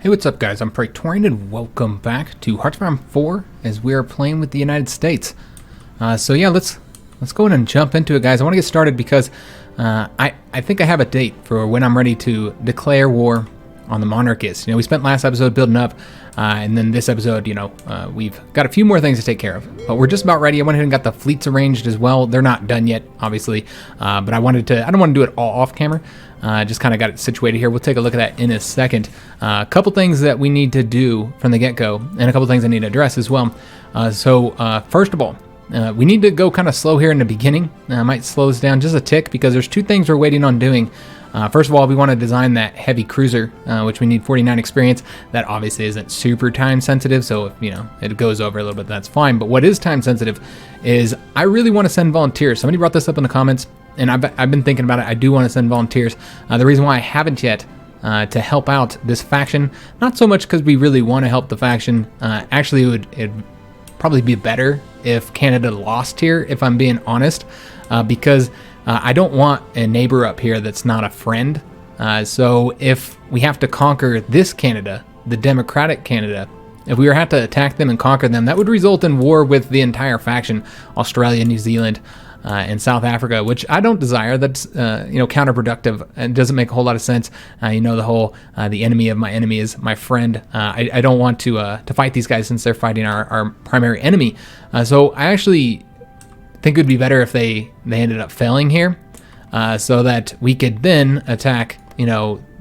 Hey, what's up guys? I'm Praetorian and welcome back to Hearthstone 4 as we are playing with the United States. So yeah, let's go ahead and jump into it, guys. I want to get started because I think I have a date for when I'm ready to declare war on the monarchies. You know, we spent last episode building up, and then this episode, we've got a few more things to take care of. But we're just about ready. I went ahead and got the fleets arranged as well. They're not done yet, obviously, but I don't want to do it all off camera. Just kind of got it situated here. We'll take a look at that in a second. A couple things that we need to do from the get-go, and a couple things I need to address as well. First of all, we need to go kind of slow here in the beginning. I might slow this down just a tick because there's two things we're waiting on doing. First of all, we want to design that heavy cruiser, which we need 49 experience. That obviously isn't super time sensitive, so if it goes over a little bit, that's fine. But what is time sensitive is I really want to send volunteers. Somebody brought this up in the comments, and I've been thinking about it. I do want to send volunteers. The reason why I haven't yet to help out this faction, not so much because we really want to help the faction. Actually, it'd probably be better if Canada lost here, if I'm being honest, because I don't want a neighbor up here that's not a friend. So if we have to conquer this Canada, the Democratic Canada, if we were to have to attack them and conquer them, that would result in war with the entire faction, Australia, New Zealand, and South Africa, which I don't desire. That's counterproductive and doesn't make a whole lot of sense. The whole the enemy of my enemy is my friend. I don't want to fight these guys since they're fighting our primary enemy. So I actually think it would be better if they ended up failing here, so that we could then attack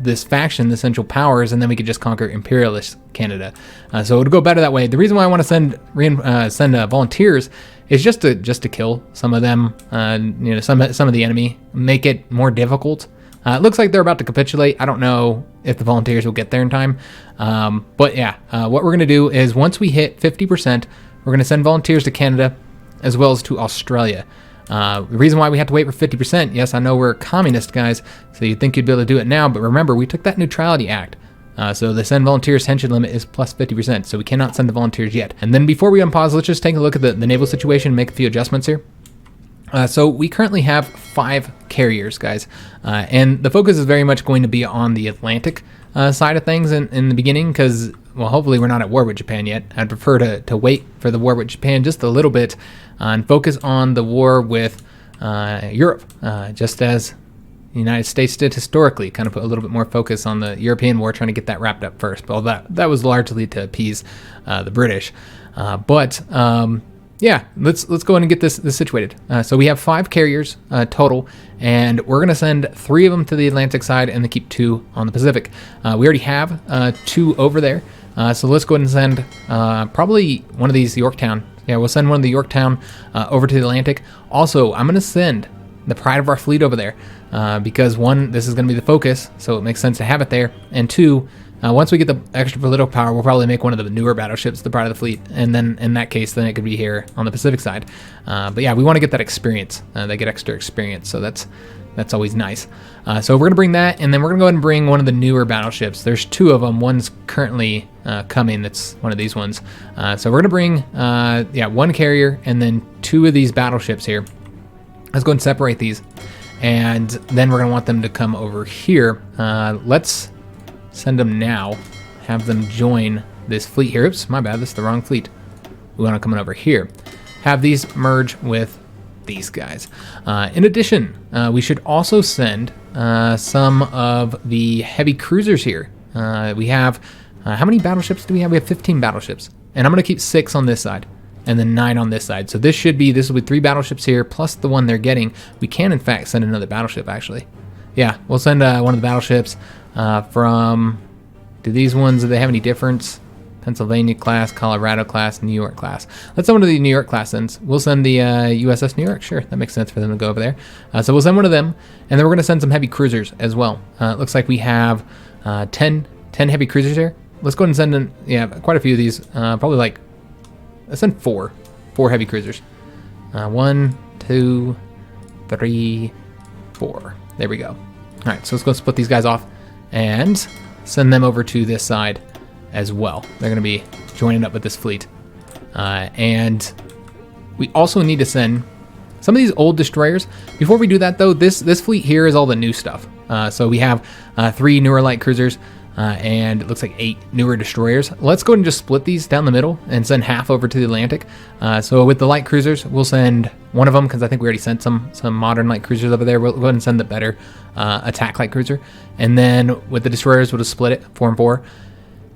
this faction, the Central Powers, and then we could just conquer imperialist Canada. So it would go better that way. The reason why I want to send volunteers is just to kill some of them, some of the enemy, make it more difficult. It looks like they're about to capitulate. I don't know if the volunteers will get there in time, but yeah, what we're gonna do is once we hit 50%, we're gonna send volunteers to Canada as well as to Australia. The reason why we have to wait for 50%, yes, I know we're communist, guys, so you'd think you'd be able to do it now, but remember, we took that Neutrality Act. So the send volunteers tension limit is plus 50%, so we cannot send the volunteers yet. And then before we unpause, let's just take a look at the naval situation and make a few adjustments here. So we currently have 5 carriers, guys, and the focus is very much going to be on the Atlantic side of things in the beginning, because, well, hopefully we're not at war with Japan yet. I'd prefer to wait for the war with Japan just a little bit and focus on the war with Europe, just as the United States did historically, kind of put a little bit more focus on the European war, trying to get that wrapped up first. But that was largely to appease the British. Yeah, let's go ahead and get this situated. So we have 5 carriers total, and we're going to send 3 of them to the Atlantic side and then keep 2 on the Pacific. We already have 2 over there, so let's go ahead and send probably one of these Yorktown. Yeah, we'll send one of the Yorktown over to the Atlantic. Also, I'm going to send the pride of our fleet over there because 1, this is going to be the focus, so it makes sense to have it there, and 2, once we get the extra political power, we'll probably make one of the newer battleships the pride of the fleet, and then in that case, then it could be here on the Pacific side. But yeah, we want to get that experience. They get extra experience, so that's always nice. So we're going to bring that, and then we're going to go ahead and bring one of the newer battleships. There's 2 of them. One's currently coming. That's one of these ones. So we're going to bring 1 carrier and then 2 of these battleships here. Let's go ahead and separate these, and then we're going to want them to come over here. Let's send them now, have them join this fleet here. Oops, my bad, this is the wrong fleet. We want to come over here. Have these merge with these guys. In addition, we should also send some of the heavy cruisers here. We have, how many battleships do we have? We have 15 battleships. And I'm going to keep 6 on this side, and then 9 on this side. So this will be 3 battleships here, plus the one they're getting. We can, in fact, send another battleship, actually. Yeah, we'll send one of the battleships do these ones, do they have any difference? Pennsylvania class, Colorado class, New York class. Let's send one of the New York class sends. We'll send the USS New York. Sure, that makes sense for them to go over there. So we'll send one of them, and then we're going to send some heavy cruisers as well. It looks like we have 10 heavy cruisers here. Let's go ahead and send in, quite a few of these. Probably let's send 4 heavy cruisers. 1, 2, 3, 4. There we go. All right, so let's go split these guys off and send them over to this side as well. They're going to be joining up with this fleet. And we also need to send some of these old destroyers. Before we do that, though, this fleet here is all the new stuff. So we have 3 newer light cruisers. and it looks like 8 newer destroyers. Let's go ahead and just split these down the middle and send half over to the Atlantic. So with the light cruisers, we'll send one of them, because I think we already sent some modern light cruisers over there. We'll go ahead and send the better attack light cruiser. And then with the destroyers, we'll just split it 4 and 4.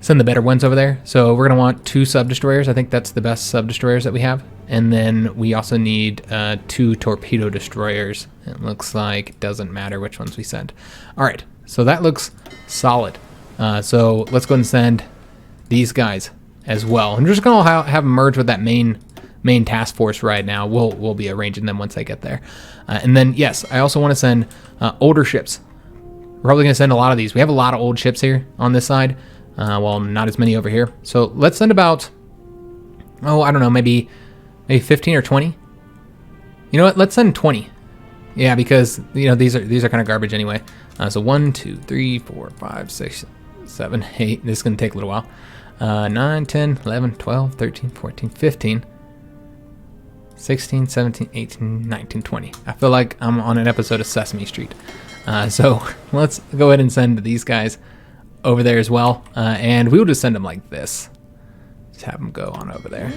Send the better ones over there. So we're going to want 2 sub-destroyers. I think that's the best sub-destroyers that we have. And then we also need 2 torpedo destroyers. It looks like it doesn't matter which ones we send. All right, so that looks solid. So let's go ahead and send these guys as well. I'm just going to have them merge with that main task force right now. We'll be arranging them once I get there. And then, yes, I also want to send older ships. We're probably going to send a lot of these. We have a lot of old ships here on this side. Well, not as many over here. So let's send about, I don't know, maybe 15 or 20. You know what? Let's send 20. Yeah, because these are kind of garbage anyway. So 1, 2, 3, 4, 5, 6, 7, 8. This is going to take a little while. 9, 10, 11, 12, 13, 14, 15, 16, 17, 18, 19, 20. I feel like I'm on an episode of Sesame Street. So let's go ahead and send these guys over there as well, and we will just send them like this. Just have them go on over there.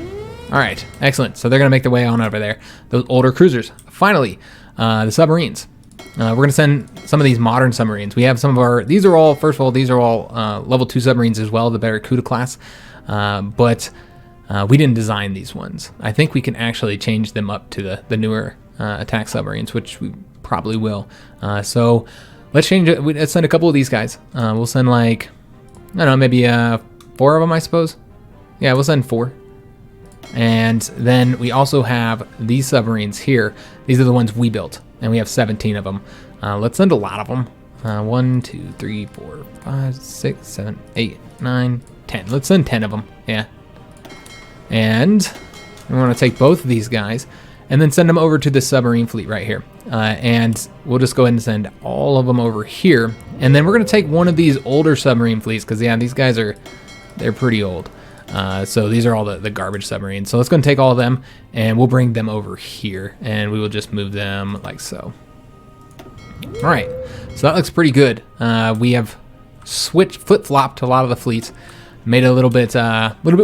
All right, excellent. So they're going to make their way on over there. Those older cruisers. Finally, the submarines. We're going to send some of these modern submarines. We have some of our, these are all level 2 submarines as well, the Barracuda class, but we didn't design these ones. I think we can actually change them up to the newer attack submarines, which we probably will. So let's change it. Let's send a couple of these guys. We'll send like, I don't know, maybe 4 of them, I suppose. Yeah, we'll send 4. And then we also have these submarines here. These are the ones we built, and we have 17 of them. Let's send a lot of them. 1, 2, 3, 4, 5, 6, 7, 8, 9, 10. Let's send 10 of them. Yeah. And we want to take both of these guys and then send them over to the submarine fleet right here. And we'll just go ahead and send all of them over here. And then we're going to take one of these older submarine fleets, because yeah, these guys they're pretty old. So these are all the garbage submarines. So let's go and take all of them, and we'll bring them over here, and we will just move them like so. All right, so that looks pretty good. We have flip-flopped a lot of the fleets, made it a little bit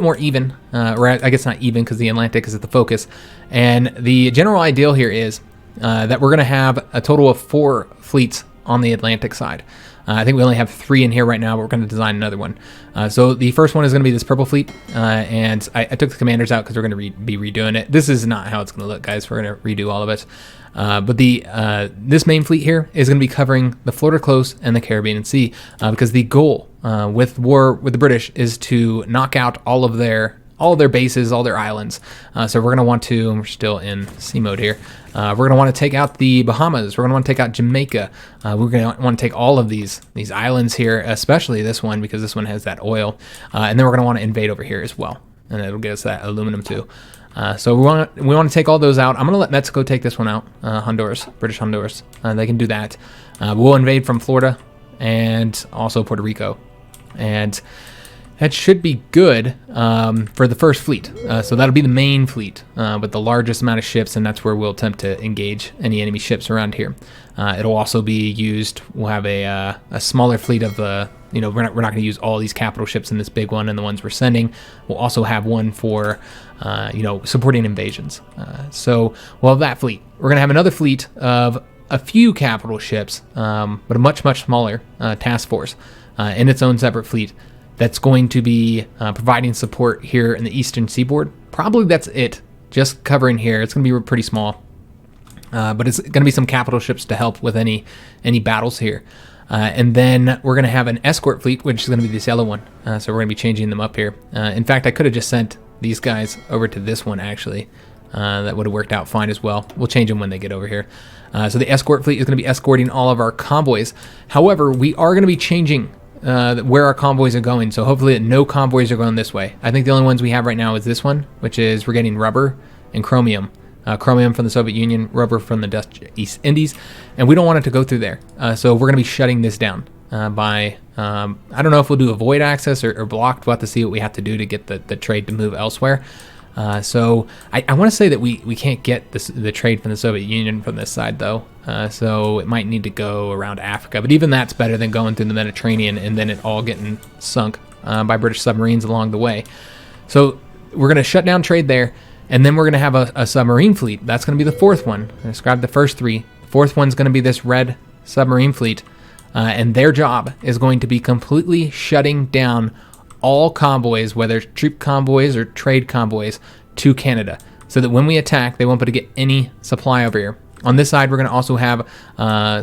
more even, or I guess not even, because the Atlantic is at the focus. And the general ideal here is that we're going to have a total of 4 fleets on the Atlantic side. I think we only have 3 in here right now, but we're going to design another one. So the first one is going to be this purple fleet, and I took the commanders out because we're going to be redoing it. This is not how it's going to look, guys. We're going to redo all of it. But this main fleet here is going to be covering the Florida Coast and the Caribbean Sea, because the goal with war with the British is to knock out all of their bases, all their islands. So we're going to want to, and we're still in C mode here, we're going to want to take out the Bahamas. We're going to want to take out Jamaica. We're going to want to take all of these islands here, especially this one, because this one has that oil. And then we're going to want to invade over here as well, and it'll get us that aluminum too. So we want to take all those out. I'm going to let Mexico take this one out. Honduras, British Honduras. They can do that. We'll invade from Florida and also Puerto Rico. And that should be good for the first fleet. So that'll be the main fleet with the largest amount of ships, and that's where we'll attempt to engage any enemy ships around here. It'll also be used, we'll have a smaller fleet of, we're not going to use all these capital ships in this big one and the ones we're sending. We'll also have one for, supporting invasions. So we'll have that fleet. We're going to have another fleet of a few capital ships, but a much, much smaller task force in its own separate fleet. That's going to be providing support here in the eastern seaboard. Probably that's it, just covering here. It's going to be pretty small, but it's going to be some capital ships to help with any battles here. And then we're going to have an escort fleet, which is going to be this yellow one. So we're going to be changing them up here. In fact, I could have just sent these guys over to this one, actually. That would have worked out fine as well. We'll change them when they get over here. So the escort fleet is going to be escorting all of our convoys. However, we are going to be changing where our convoys are going, so hopefully no convoys are going this way. I think the only ones we have right now is this one, which is we're getting rubber and chromium. Chromium from the Soviet Union, rubber from the Dutch East Indies, and we don't want it to go through there. So we're going to be shutting this down by, I don't know if we'll do avoid access or blocked. We'll have to see what we have to do to get the trade to move elsewhere. So I want to say that we can't get the trade from the Soviet Union from this side, though. So it might need to go around Africa. But even that's better than going through the Mediterranean and then it all getting sunk by British submarines along the way. So we're going to shut down trade there. And then we're going to have a submarine fleet. That's going to be the fourth one. I described the first three. The fourth one's going to be this red submarine fleet. And their job is going to be completely shutting down all convoys, whether it's troop convoys or trade convoys, to Canada, so that when we attack, they won't be able to get any supply over here. On this side, we're going to also have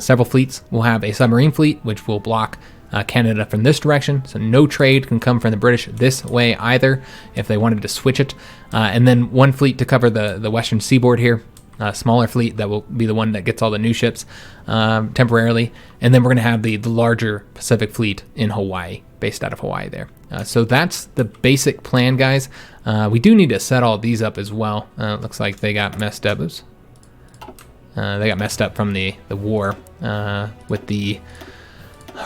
several fleets. We'll have a submarine fleet, which will block Canada from this direction, so no trade can come from the British this way either if they wanted to switch it. And then one fleet to cover the western seaboard here. A smaller fleet that will be the one that gets all the new ships temporarily. And then we're going to have the larger Pacific fleet in Hawaii, based out of Hawaii there. So that's the basic plan, guys. We do need to set all these up as well. Looks like they got messed up. Oops. They got messed up from the war with the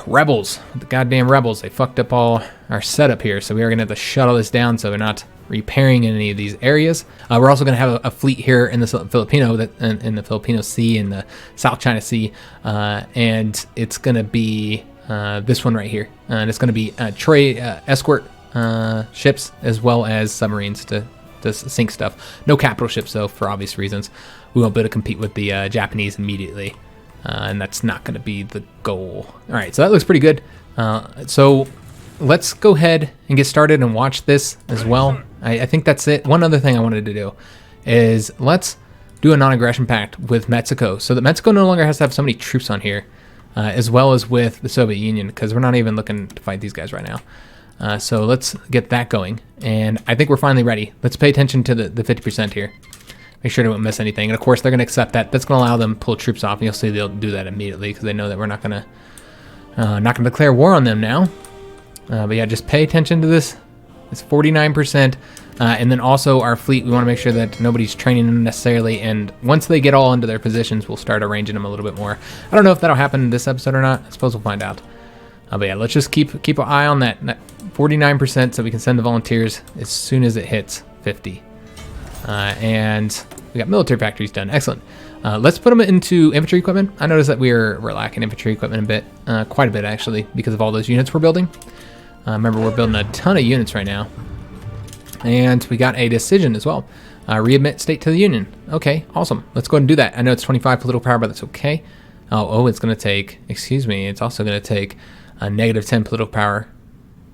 rebels. The goddamn rebels. They fucked up all our setup here. So we are going to have to shuttle this down so they're not repairing in any of these areas. We're also going to have a fleet here in the Filipino in the Filipino Sea, in the South China Sea, and it's going to be this one right here, and it's going to be escort ships as well as submarines to sink stuff. No capital ships though, for obvious reasons. We won't be able to compete with the Japanese immediately, and that's not going to be the goal. All right, so that looks pretty good. So let's go ahead and get started and watch this as well. I think that's it. One other thing I wanted to do is let's do a non-aggression pact with Mexico, so that Mexico no longer has to have so many troops on here, as well as with the Soviet Union, because we're not even looking to fight these guys right now. So let's get that going, and I think we're finally ready. Let's pay attention to the 50% here. Make sure they don't miss anything, and of course they're going to accept that. That's going to allow them to pull troops off, and you'll see they'll do that immediately because they know that we're not going to declare war on them now. But yeah, just pay attention to this. It's 49%. And then also our fleet, we want to make sure that nobody's training them necessarily. And once they get all into their positions, we'll start arranging them a little bit more. I don't know if that'll happen in this episode or not. I suppose we'll find out. But yeah, let's just keep an eye on that 49% so we can send the volunteers as soon as it hits 50. And we got military factories done. Excellent. Let's put them into infantry equipment. I noticed that we're lacking infantry equipment a bit, quite a bit actually, because of all those units we're building. Remember, we're building a ton of units right now. And we got a decision as well. Readmit state to the Union. Okay, awesome. Let's go ahead and do that. I know it's 25 political power, but that's okay. Oh, it's going to take, excuse me, it's also going to take a -10 political power,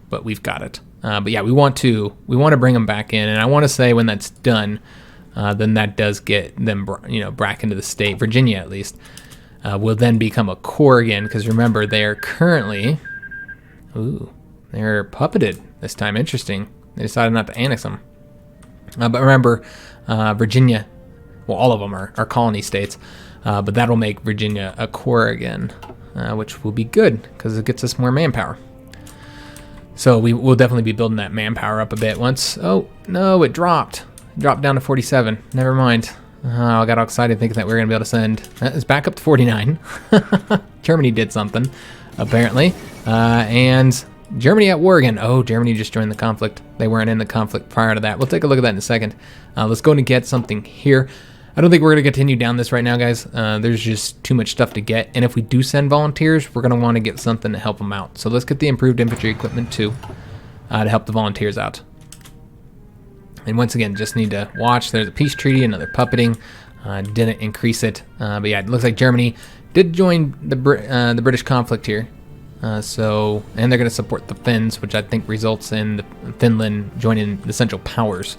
but we've got it. But yeah, we want to bring them back in, and I want to say when that's done, then that does get them, back into the state. Virginia, at least, will then become a core again, because remember, they are currently, they're puppeted this time. Interesting. They decided not to annex them. But remember, Virginia, well, all of them are colony states, but that'll make Virginia a core again, which will be good because it gets us more manpower. So we will definitely be building that manpower up a bit once. Oh, no, it dropped. It dropped down to 47. Never mind. I got all excited thinking that we were going to be able to send. It's back up to 49. Germany did something, apparently. And Germany at war again. Oh, Germany just joined the conflict. They weren't in the conflict prior to that. We'll take a look at that in a second. Let's go and get something here. I don't think we're going to continue down this right now, guys. There's just too much stuff to get. And if we do send volunteers, we're going to want to get something to help them out. So let's get the improved infantry equipment too, to help the volunteers out. And once again, just need to watch. There's a peace treaty, another puppeting. Didn't increase it. But yeah, it looks like Germany did join the British conflict here. And they're going to support the Finns, which I think results in Finland joining the Central Powers,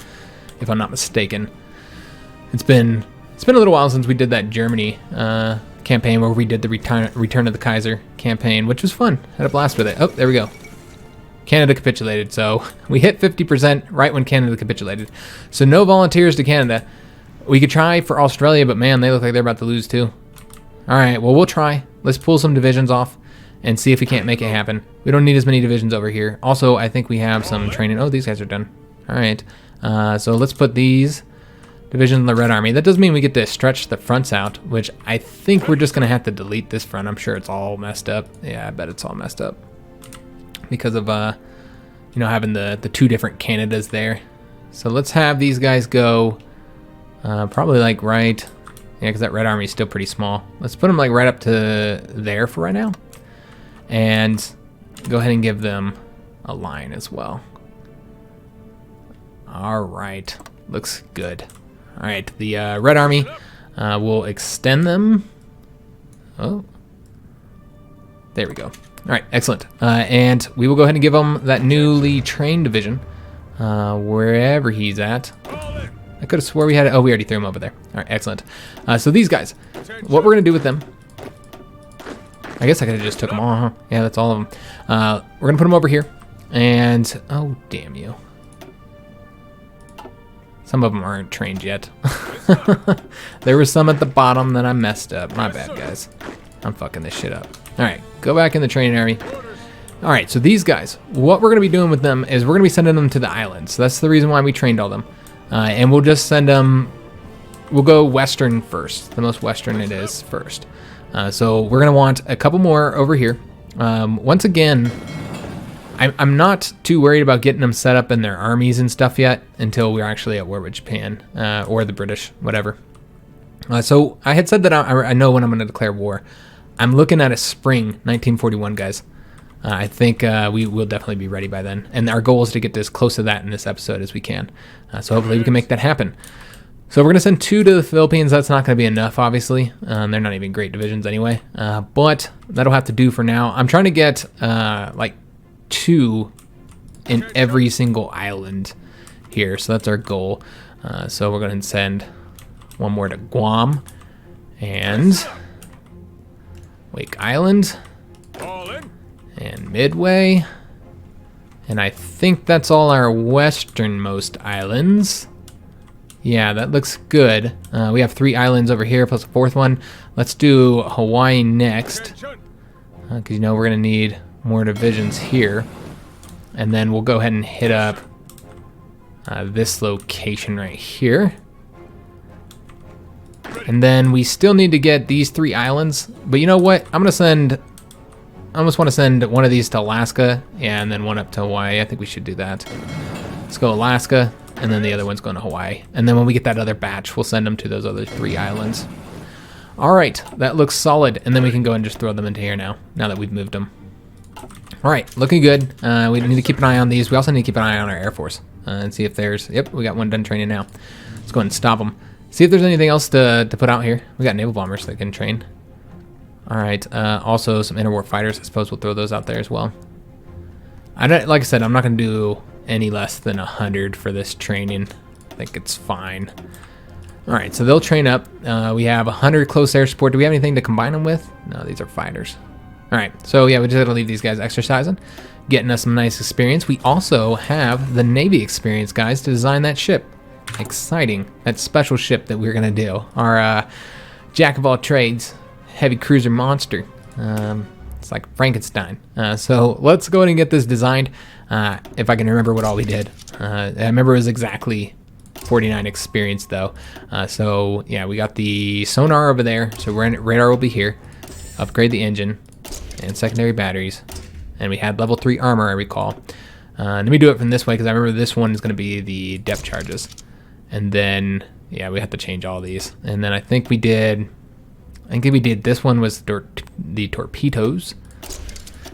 if I'm not mistaken. It's been a little while since we did that Germany campaign where we did the Return of the Kaiser campaign, which was fun. Had a blast with it. Oh, there we go. Canada capitulated, so we hit 50% right when Canada capitulated. So no volunteers to Canada. We could try for Australia, but man, they look like they're about to lose too. All right, well, we'll try. Let's pull some divisions off and see if we can't make it happen. We don't need as many divisions over here. Also, I think we have some training. Oh, these guys are done. All right. So let's put these divisions in the Red Army. That does mean we get to stretch the fronts out, which I think we're just going to have to delete this front. I'm sure it's all messed up. Yeah, I bet it's all messed up because of, having the two different Canadas there. So let's have these guys go probably like right, yeah, because that Red Army is still pretty small. Let's put them like right up to there for right now. And go ahead and give them a line as well. All right, looks good. All right, the Red Army, we'll extend them. Oh, there we go. All right, excellent. And we will go ahead and give them that newly trained division, wherever he's at. I could have swore we had it. Oh, we already threw him over there. All right, excellent. So these guys, what we're gonna do with them, I guess I could have just took them all, huh? Yeah, that's all of them. We're gonna put them over here, and oh, damn you. Some of them aren't trained yet. There were some at the bottom that I messed up. My bad, guys. I'm fucking this shit up. All right, go back in the training area. All right, so these guys, what we're gonna be doing with them is we're gonna be sending them to the islands. So that's the reason why we trained all them. And we'll just send them, we'll go western first. The most western it is first. So we're gonna want a couple more over here. Once again, I'm not too worried about getting them set up in their armies and stuff yet until we're actually at war with Japan or the British, whatever. So I had said that I know when I'm going to declare war. I'm looking at a spring 1941, guys. I think we will definitely be ready by then. And our goal is to get as close to that in this episode as we can. So hopefully we can make that happen. So we're going to send 2 to the Philippines. That's not going to be enough, obviously. They're not even great divisions anyway. But that'll have to do for now. I'm trying to get like 2 in every single island here. So that's our goal. So we're going to send 1 more to Guam and Wake Island and Midway. And I think that's all our westernmost islands. Yeah, that looks good. We have 3 islands over here plus a 4th one. Let's do Hawaii next, because you know we're going to need more divisions here. And then we'll go ahead and hit up this location right here. And then we still need to get these 3 islands. But you know what? I almost want to send one of these to Alaska. Yeah, and then 1 up to Hawaii. I think we should do that. Let's go Alaska, and then the other one's going to Hawaii. And then when we get that other batch, we'll send them to those other 3 islands. All right, that looks solid. And then we can go and just throw them into here now that we've moved them. All right, looking good. We need to keep an eye on these. We also need to keep an eye on our Air Force and see if there's... Yep, we got 1 done training now. Let's go ahead and stop them. See if there's anything else to put out here. We got naval bombers that can train. All right, also some interwar fighters. I suppose we'll throw those out there as well. Like I said, I'm not going to do any less than 100 for this training. I think it's fine. All right, so they'll train up. We have 100 close air support. Do we have anything to combine them with? No, these are fighters. All right, so yeah, we just gotta leave these guys exercising, getting us some nice experience. We also have the Navy experience, guys, to design that ship. Exciting, that special ship that we're gonna do. Our jack of all trades, heavy cruiser monster. It's like Frankenstein. So let's go ahead and get this designed. If I can remember what all we did. I remember it was exactly 49 experience though. So yeah, we got the sonar over there. So radar will be here. Upgrade the engine and secondary batteries. And we had level 3 armor, I recall. Let me do it from this way because I remember this one is going to be the depth charges. And then, yeah, we have to change all these. And then I think we did this one was the torpedoes.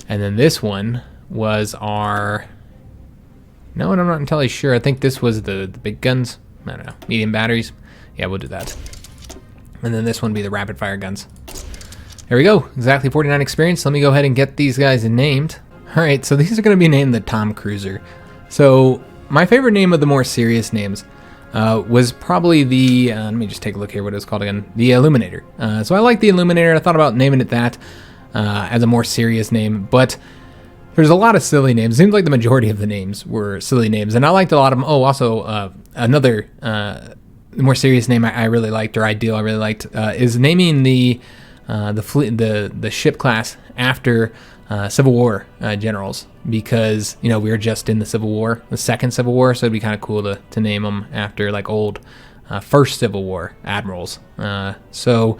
And then this one was our... No, I'm not entirely sure. I think this was the big guns. I don't know. Medium batteries. Yeah, we'll do that. And then this one would be the rapid fire guns. There we go. Exactly 49 experience. Let me go ahead and get these guys named. All right, so these are going to be named the Tom Cruiser. So my favorite name of the more serious names was probably the... let me just take a look here what it's called again. The Illuminator. So I like the Illuminator. I thought about naming it that as a more serious name, but there's a lot of silly names. It seems like the majority of the names were silly names, and I liked a lot of them. Oh, also another more serious name I really liked, or ideal I really liked, is naming the fleet, the ship class after Civil War generals, because you know we were just in the Civil War, the second Civil War, so it'd be kind of cool to name them after like old first Civil War admirals. So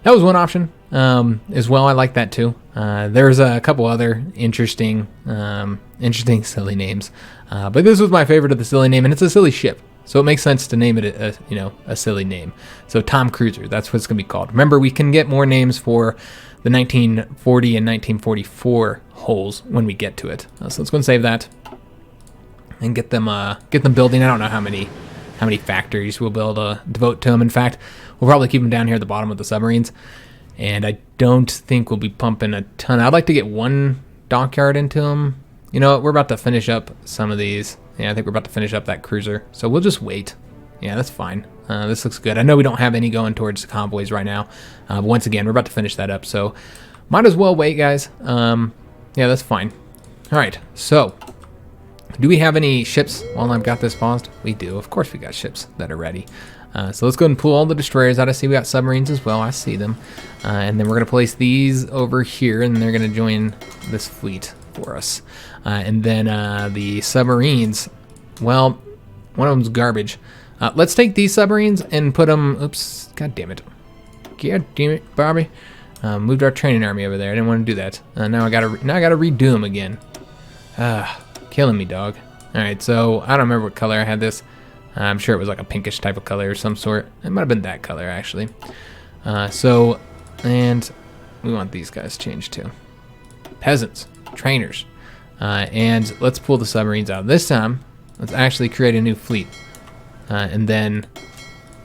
that was one option. as well. I like that too. There's a couple other interesting silly names, but this was my favorite of the silly name, and it's a silly ship, so it makes sense to name it a silly name. So Tom Cruiser, that's what it's gonna be called. Remember, we can get more names for the 1940 and 1944 hulls when we get to it. So let's go and save that and get them building. I don't know how many factories we'll be able to devote to them. In fact, we'll probably keep them down here at the bottom of the submarines. And I don't think we'll be pumping a ton. I'd like to get one dockyard into them. You know what? We're about to finish up some of these. Yeah, I think we're about to finish up that cruiser. So we'll just wait. Yeah, that's fine. This looks good. I know we don't have any going towards the convoys right now. But once again, we're about to finish that up. So might as well wait, guys. Yeah, that's fine. All right, so do we have any ships while I've got this paused? We do. Of course we got ships that are ready. So let's go ahead and pull all the destroyers out. I see we got submarines as well. I see them. And then we're going to place these over here, and they're going to join this fleet for us. And then the submarines, well, one of them's garbage. Let's take these submarines and put them... Oops. God damn it. God damn it, Bobby. Moved our training army over there. I didn't want to do that. Now I gotta redo them again. Killing me, dog. All right, so I don't remember what color I had this. I'm sure it was like a pinkish type of color or some sort. It might have been that color, actually. And we want these guys changed too. Peasants, trainers. And let's pull the submarines out. This time, let's actually create a new fleet. And then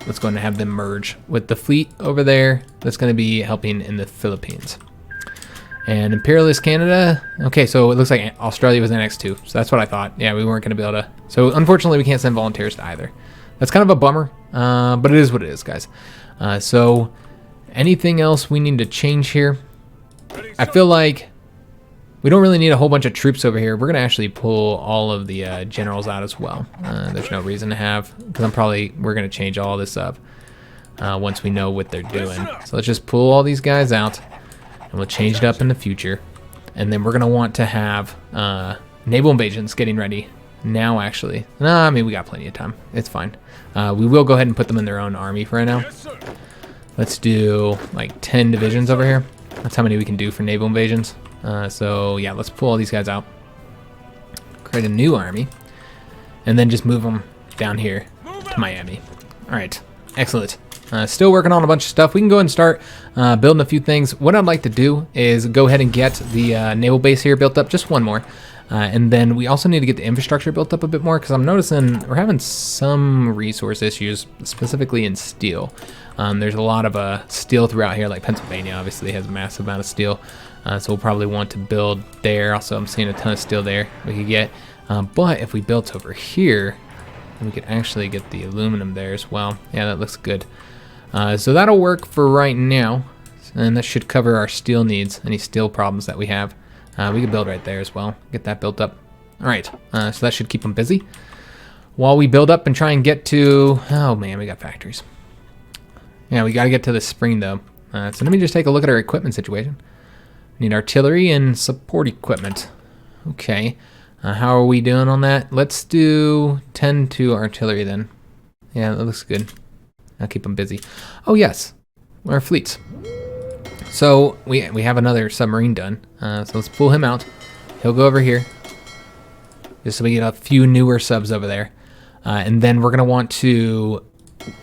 let's go and have them merge with the fleet over there that's going to be helping in the Philippines. And Imperialist Canada. Okay, so it looks like Australia was annexed too. So that's what I thought. Yeah, we weren't going to be able to. So unfortunately, we can't send volunteers to either. That's kind of a bummer, but it is what it is, guys. So anything else we need to change here? I feel like we don't really need a whole bunch of troops over here. We're going to actually pull all of the generals out as well. There's no reason to have, because we're going to change all this up once we know what they're doing. So let's just pull all these guys out. And we'll change it up in the future. And then we're going to want to have naval invasions getting ready now, actually. No, I mean, we got plenty of time. It's fine. We will go ahead and put them in their own army for right now. Let's do like 10 divisions over here. That's how many we can do for naval invasions. So, yeah, let's pull all these guys out. Create a new army. And then just move them down here to Miami. All right. Excellent. Still working on a bunch of stuff. We can go ahead and start building a few things. What I'd like to do is go ahead and get the naval base here built up, just one more. And then we also need to get the infrastructure built up a bit more, because I'm noticing we're having some resource issues, specifically in steel. There's a lot of steel throughout here, like Pennsylvania obviously has a massive amount of steel. So we'll probably want to build there. Also, I'm seeing a ton of steel there we could get. But if we built over here, we could actually get the aluminum there as well. Yeah, that looks good. So that'll work for right now, and that should cover our steel needs, any steel problems that we have. We can build right there as well, get that built up. All right, so that should keep them busy while we build up and try and get to, oh man, we got factories. Yeah, we got to get to the spring though. So let me just take a look at our equipment situation. We need artillery and support equipment. Okay, how are we doing on that? Let's do 10 to artillery then. Yeah, that looks good. I'll keep them busy. Oh yes, our fleets. So we have another submarine done. So let's pull him out. He'll go over here, just so we get a few newer subs over there. And then we're gonna want to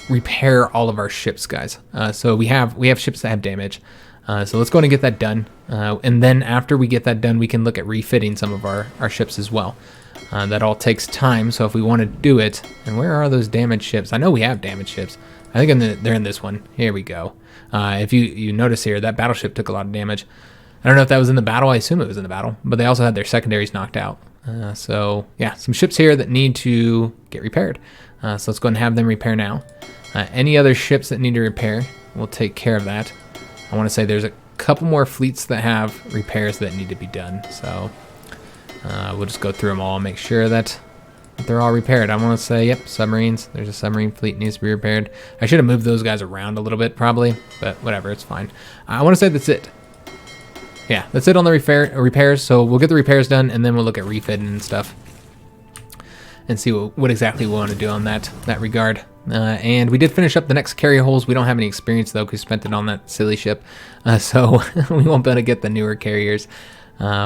repair all of our ships, guys. So we have ships that have damage. So let's go ahead and get that done. And then after we get that done, we can look at refitting some of our ships as well. That all takes time. So if we want to do it, and where are those damaged ships? I know we have damaged ships. I think they're in this one. Here we go. If you notice here, that battleship took a lot of damage. I don't know if that was in the battle. I assume it was in the battle, but they also had their secondaries knocked out. So yeah, some ships here that need to get repaired. So let's go ahead and have them repair now. Any other ships that need to repair, we'll take care of that. I want to say there's a couple more fleets that have repairs that need to be done. So we'll just go through them all and make sure that they're all repaired. I want to say, yep, submarines. There's a submarine fleet needs to be repaired. I should have moved those guys around a little bit probably, but whatever, it's fine. I want to say that's it. Yeah, that's it on the repairs. So we'll get the repairs done, and then we'll look at refitting and stuff and see what exactly we want to do on that regard. And we did finish up the next carrier holes. We don't have any experience though, because we spent it on that silly ship. So we won't be able to get the newer carriers.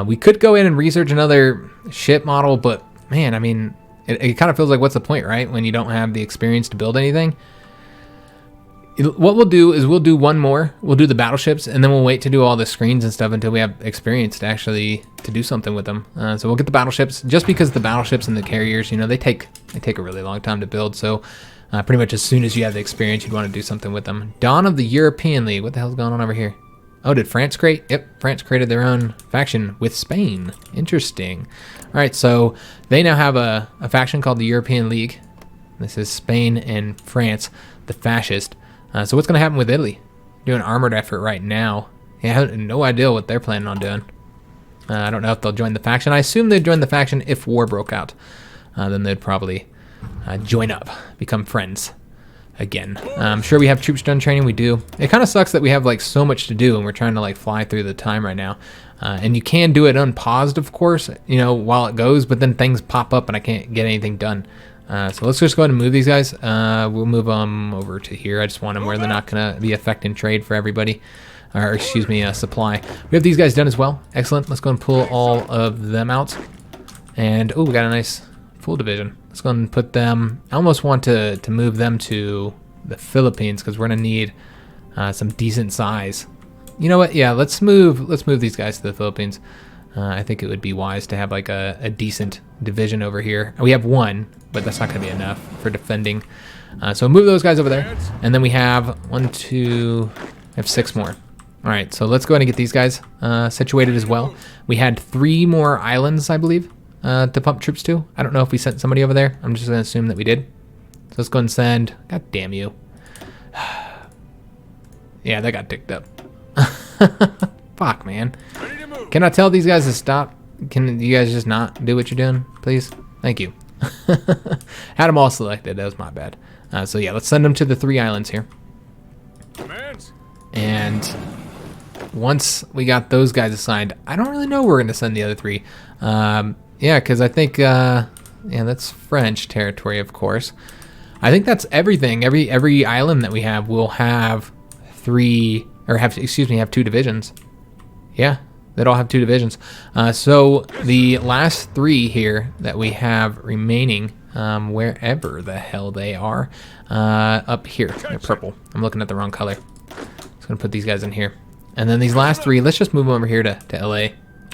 We could go in and research another ship model, but man, I mean, it kind of feels like, what's the point, right? When you don't have the experience to build anything. What we'll do is we'll do one more. We'll do the battleships, and then we'll wait to do all the screens and stuff until we have experience to actually to do something with them. So we'll get the battleships, just because the battleships and the carriers, you know, they take a really long time to build. So pretty much as soon as you have the experience, you'd want to do something with them. Dawn of the European League. What the hell's going on over here? Oh, did France create? Yep, France created their own faction with Spain. Interesting. All right, so they now have a faction called the European League. This is Spain and France, the fascist. So what's going to happen with Italy? Doing an armored effort right now. Yeah, I have no idea what they're planning on doing. I don't know if they'll join the faction. I assume they'd join the faction if war broke out. Then they'd probably join up, become friends again. I'm sure we have troops done training. We do. It kind of sucks that we have like so much to do and we're trying to like fly through the time right now. And you can do it unpaused, of course, you know, while it goes, but then things pop up and I can't get anything done. So let's just go ahead and move these guys. We'll move them over to here. I just want them where they're not going to be affecting trade for everybody. Or, excuse me, supply. We have these guys done as well. Excellent. Let's go and pull all of them out. And, oh, we got a nice full division. Let's go and put them. I almost want to move them to the Philippines because we're going to need some decent size. You know what? Yeah, let's move these guys to the Philippines. I think it would be wise to have like a decent division over here. We have one, but that's not going to be enough for defending. So move those guys over there. And then we have we have 6 more. All right, so let's go ahead and get these guys situated as well. We had 3 more islands, I believe, to pump troops to. I don't know if we sent somebody over there. I'm just going to assume that we did. So let's go ahead and send, god damn you. Yeah, that got ticked up. Fuck, man. Can I tell these guys to stop? Can you guys just not do what you're doing, please? Thank you. Had them all selected. That was my bad. So yeah, let's send them to the 3 islands here. And once we got those guys assigned, I don't really know where we're going to send the other 3. Yeah, because I think, yeah, that's French territory, of course. I think that's everything. Every island that we have will have 3, or have 2 divisions. Yeah, they'd all have 2 divisions. So the last 3 here that we have remaining, wherever the hell they are, up here. They're purple. I'm looking at the wrong color. Just gonna put these guys in here. And then these last 3, let's just move them over here to LA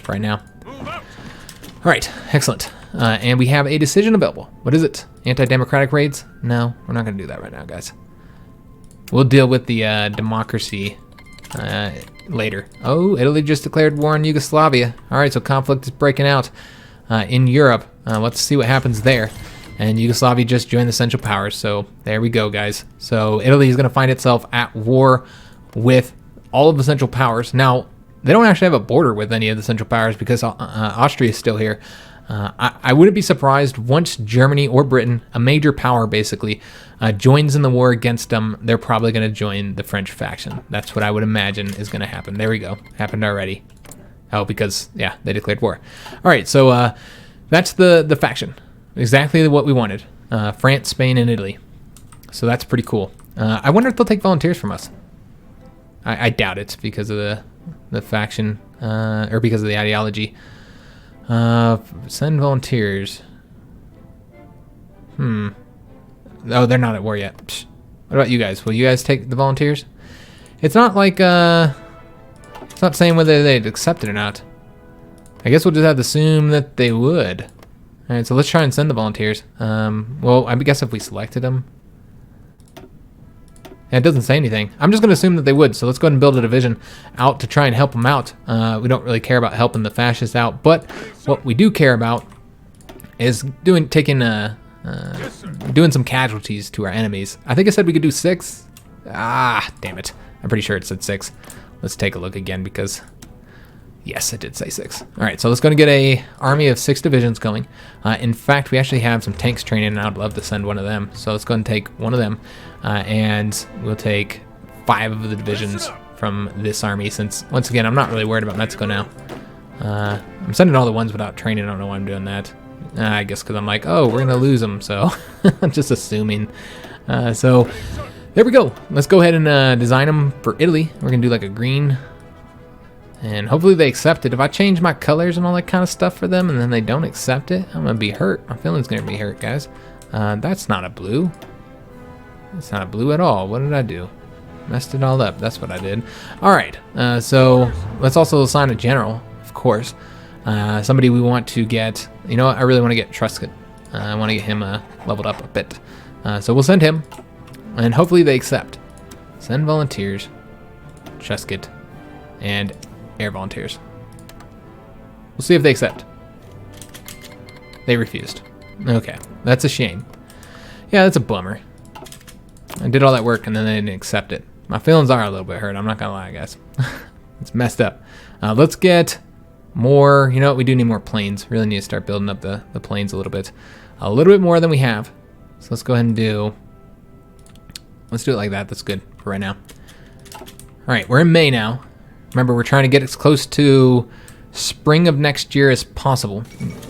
right now. All right, excellent. And we have a decision available. What is it? Anti-democratic raids? No, we're not gonna do that right now, guys. We'll deal with the democracy later. Oh, Italy just declared war on Yugoslavia. All right, so conflict is breaking out in Europe. Let's see what happens there. And Yugoslavia just joined the Central Powers, so there we go, guys. So Italy is going to find itself at war with all of the Central Powers. Now, they don't actually have a border with any of the Central Powers because Austria is still here. I wouldn't be surprised once Germany or Britain, a major power basically, joins in the war against them, they're probably going to join the French faction. That's what I would imagine is going to happen. There we go. Happened already. Oh, because, yeah, they declared war. All right, so that's the faction. Exactly what we wanted. France, Spain, and Italy. So that's pretty cool. I wonder if they'll take volunteers from us. I doubt it because of the faction, or because of the ideology. Send volunteers. Oh, they're not at war yet. Psh. What about you guys? Will you guys take the volunteers? It's not like, it's not saying whether they'd accept it or not. I guess we'll just have to assume that they would. All right, so let's try and send the volunteers. Well, I guess if we selected them. Yeah, it doesn't say anything. I'm just going to assume that they would, so let's go ahead and build a division out to try and help them out. We don't really care about helping the fascists out, but what we do care about is doing some casualties to our enemies. I think I said we could do 6. Ah, damn it. I'm pretty sure it said 6. Let's take a look again because, yes, it did say 6. All right, so let's go and get a army of 6 divisions going. In fact, we actually have some tanks training, and I'd love to send one of them. So let's go and take one of them, and we'll take 5 of the divisions from this army since, once again, I'm not really worried about Mexico now. I'm sending all the ones without training. I don't know why I'm doing that. I guess because I'm like, oh, we're going to lose them, so I'm just assuming So there we go. Let's go ahead and design them for Italy. We're going to do like a green. And hopefully they accept it. If I change my colors and all that kind of stuff for them and then they don't accept it, I'm going to be hurt. My feeling's going to be hurt, guys. That's not a blue. It's not a blue at all. What did I do? Messed it all up. That's what I did. All right. So let's also assign a general, of course. Somebody we want to get. You know what? I really want to get Truscott. I want to get him leveled up a bit. So we'll send him. And hopefully they accept. Send volunteers. Truscott. And air volunteers. We'll see if they accept. They refused. Okay. That's a shame. Yeah, that's a bummer. I did all that work and then they didn't accept it. My feelings are a little bit hurt. I'm not gonna lie, guys. It's messed up. Let's get more. You know what? We do need more planes. Really need to start building up the planes a little bit more than we have. So let's go ahead and do. Let's do it like that. That's good for right now. All right, we're in May now. Remember, we're trying to get as close to spring of next year as possible.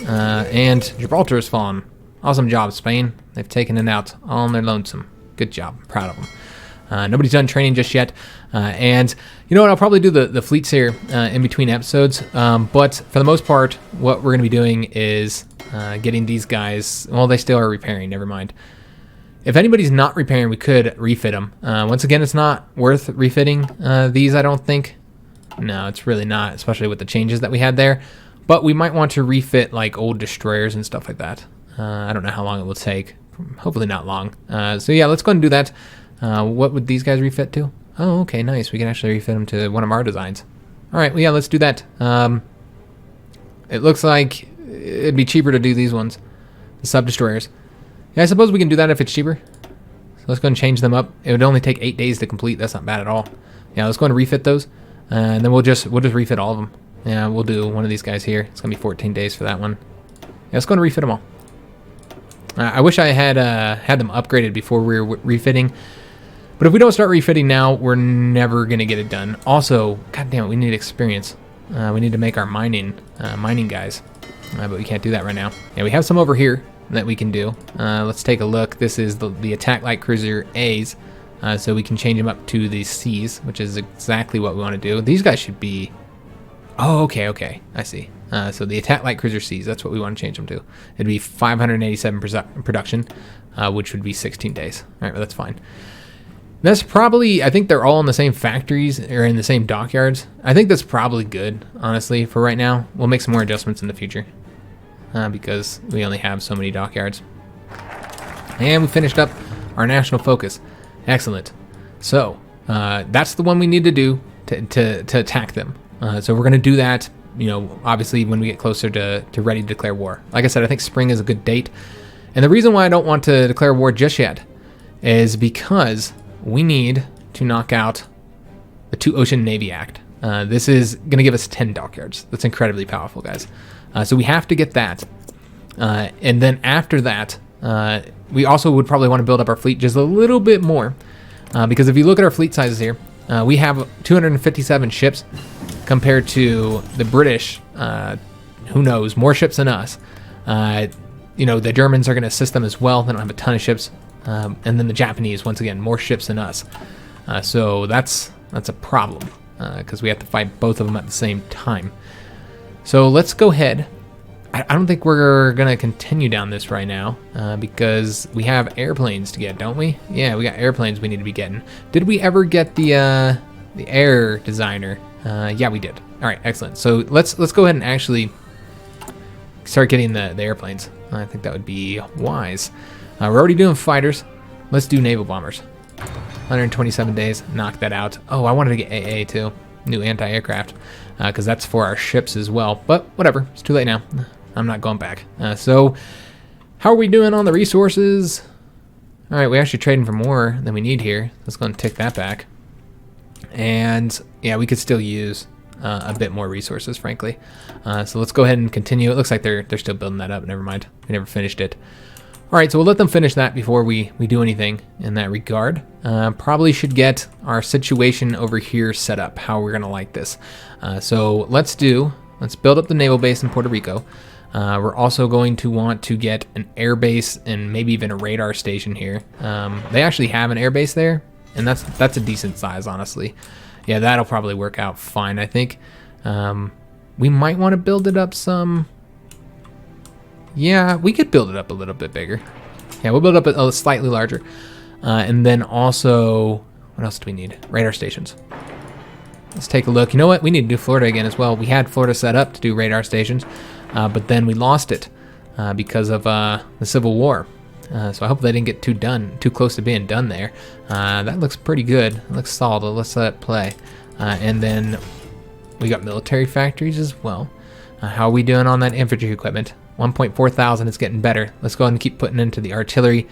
And Gibraltar has fallen. Awesome job, Spain. They've taken it out all on their lonesome. Good job. I'm proud of them. Nobody's done training just yet. And you know what? I'll probably do the fleets here in between episodes. But for the most part, what we're going to be doing is getting these guys. Well, they still are repairing. Never mind. If anybody's not repairing, we could refit them. Once again, it's not worth refitting these, I don't think. No, it's really not, especially with the changes that we had there. But we might want to refit like old destroyers and stuff like that. I don't know how long it will take. Hopefully not long. So yeah, let's go ahead and do that. What would these guys refit to? Oh, okay, nice. We can actually refit them to one of our designs. All right, well, yeah, let's do that. It looks like it'd be cheaper to do these ones, the sub-destroyers. Yeah, I suppose we can do that if it's cheaper. So let's go and change them up. It would only take 8 days to complete. That's not bad at all. Yeah, let's go and refit those. And then we'll just refit all of them. Yeah, we'll do one of these guys here. It's going to be 14 days for that one. Yeah, let's go and refit them all. I wish I had them upgraded before we were refitting. But if we don't start refitting now, we're never going to get it done. Also, god damn it, we need experience. We need to make our mining guys. But we can't do that right now. Yeah, we have some over here that we can do. Let's take a look. This is the attack light cruiser A's. So we can change them up to the C's, which is exactly what we want to do. These guys should be... Oh, okay. I see. So the attack light cruiser C's, that's what we want to change them to. It'd be 587 production, which would be 16 days. All right, well, that's fine. That's probably... I think they're all in the same factories or in the same dockyards. I think that's probably good, honestly, for right now. We'll make some more adjustments in the future because we only have so many dockyards. And we finished up our national focus. Excellent. So that's the one we need to do to attack them. So we're going to do that, you know, obviously when we get closer to ready to declare war. Like I said, I think spring is a good date. And the reason why I don't want to declare war just yet is because we need to knock out the Two Ocean Navy Act. This is going to give us 10 dockyards. That's incredibly powerful, guys. So we have to get that. And then after that, we also would probably want to build up our fleet just a little bit more. Because if you look at our fleet sizes here, we have 257 ships compared to the British, who knows, more ships than us. You know, the Germans are going to assist them as well. They don't have a ton of ships. And then the Japanese, once again, more ships than us. So that's a problem because we have to fight both of them at the same time. So let's go ahead. I don't think we're going to continue down this right now because we have airplanes to get, don't we? Yeah, we got airplanes we need to be getting. Did we ever get the air designer? Yeah, we did. All right, excellent. So let's go ahead and actually start getting the airplanes. I think that would be wise. We're already doing fighters. Let's do naval bombers. 127 days, knock that out. Oh, I wanted to get AA too. New anti-aircraft because that's for our ships as well. But whatever, it's too late now. I'm not going back. So how are we doing on the resources? All right, we're actually trading for more than we need here. Let's go and tick that back. And yeah, we could still use a bit more resources, frankly. So let's go ahead and continue. It looks like they're still building that up. Never mind. We never finished it. All right, so we'll let them finish that before we do anything in that regard. Probably should get our situation over here set up, how we're going to like this. So let's build up the naval base in Puerto Rico. We're also going to want to get an air base and maybe even a radar station here. They actually have an air base there, and that's a decent size, honestly. Yeah, that'll probably work out fine, I think. We might want to build it up some. Yeah, we could build it up a little bit bigger. Yeah, we'll build up a slightly larger. And then also, what else do we need? Radar stations. Let's take a look. You know what? We need to do Florida again as well. We had Florida set up to do radar stations, but then we lost it because of the Civil War. So I hope they didn't get too close to being done there. That looks pretty good. It looks solid. Let's let it play. And then we got military factories as well. How are we doing on that infantry equipment? 1.4 thousand. It's getting better. Let's go ahead and keep putting into the artillery.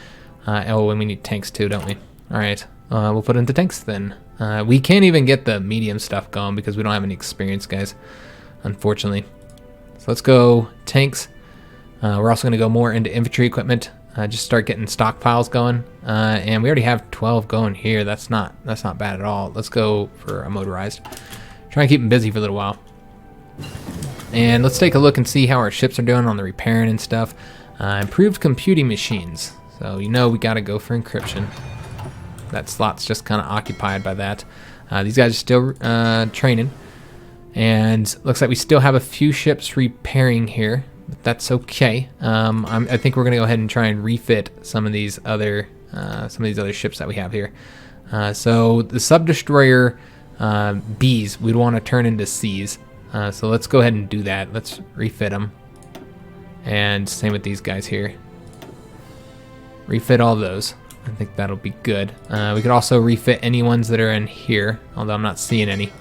Oh, and we need tanks too, don't we? All right. We'll put into tanks then. We can't even get the medium stuff going because we don't have any experience, guys, unfortunately. So let's go tanks. We're also going to go more into infantry equipment. Just start getting stockpiles going. And we already have 12 going here. That's not bad at all. Let's go for a motorized. Try and keep them busy for a little while. And let's take a look and see how our ships are doing on the repairing and stuff. Improved computing machines. So you know we got to go for encryption. That slot's just kind of occupied by that. These guys are still training. And looks like we still have a few ships repairing here. But that's okay. I think we're going to go ahead and try and refit some of these other ships that we have here. So the sub-destroyer Bs, we'd want to turn into Cs. So let's go ahead and do that. Let's refit them. And same with these guys here. Refit all those. I think that'll be good. We could also refit any ones that are in here, although I'm not seeing any.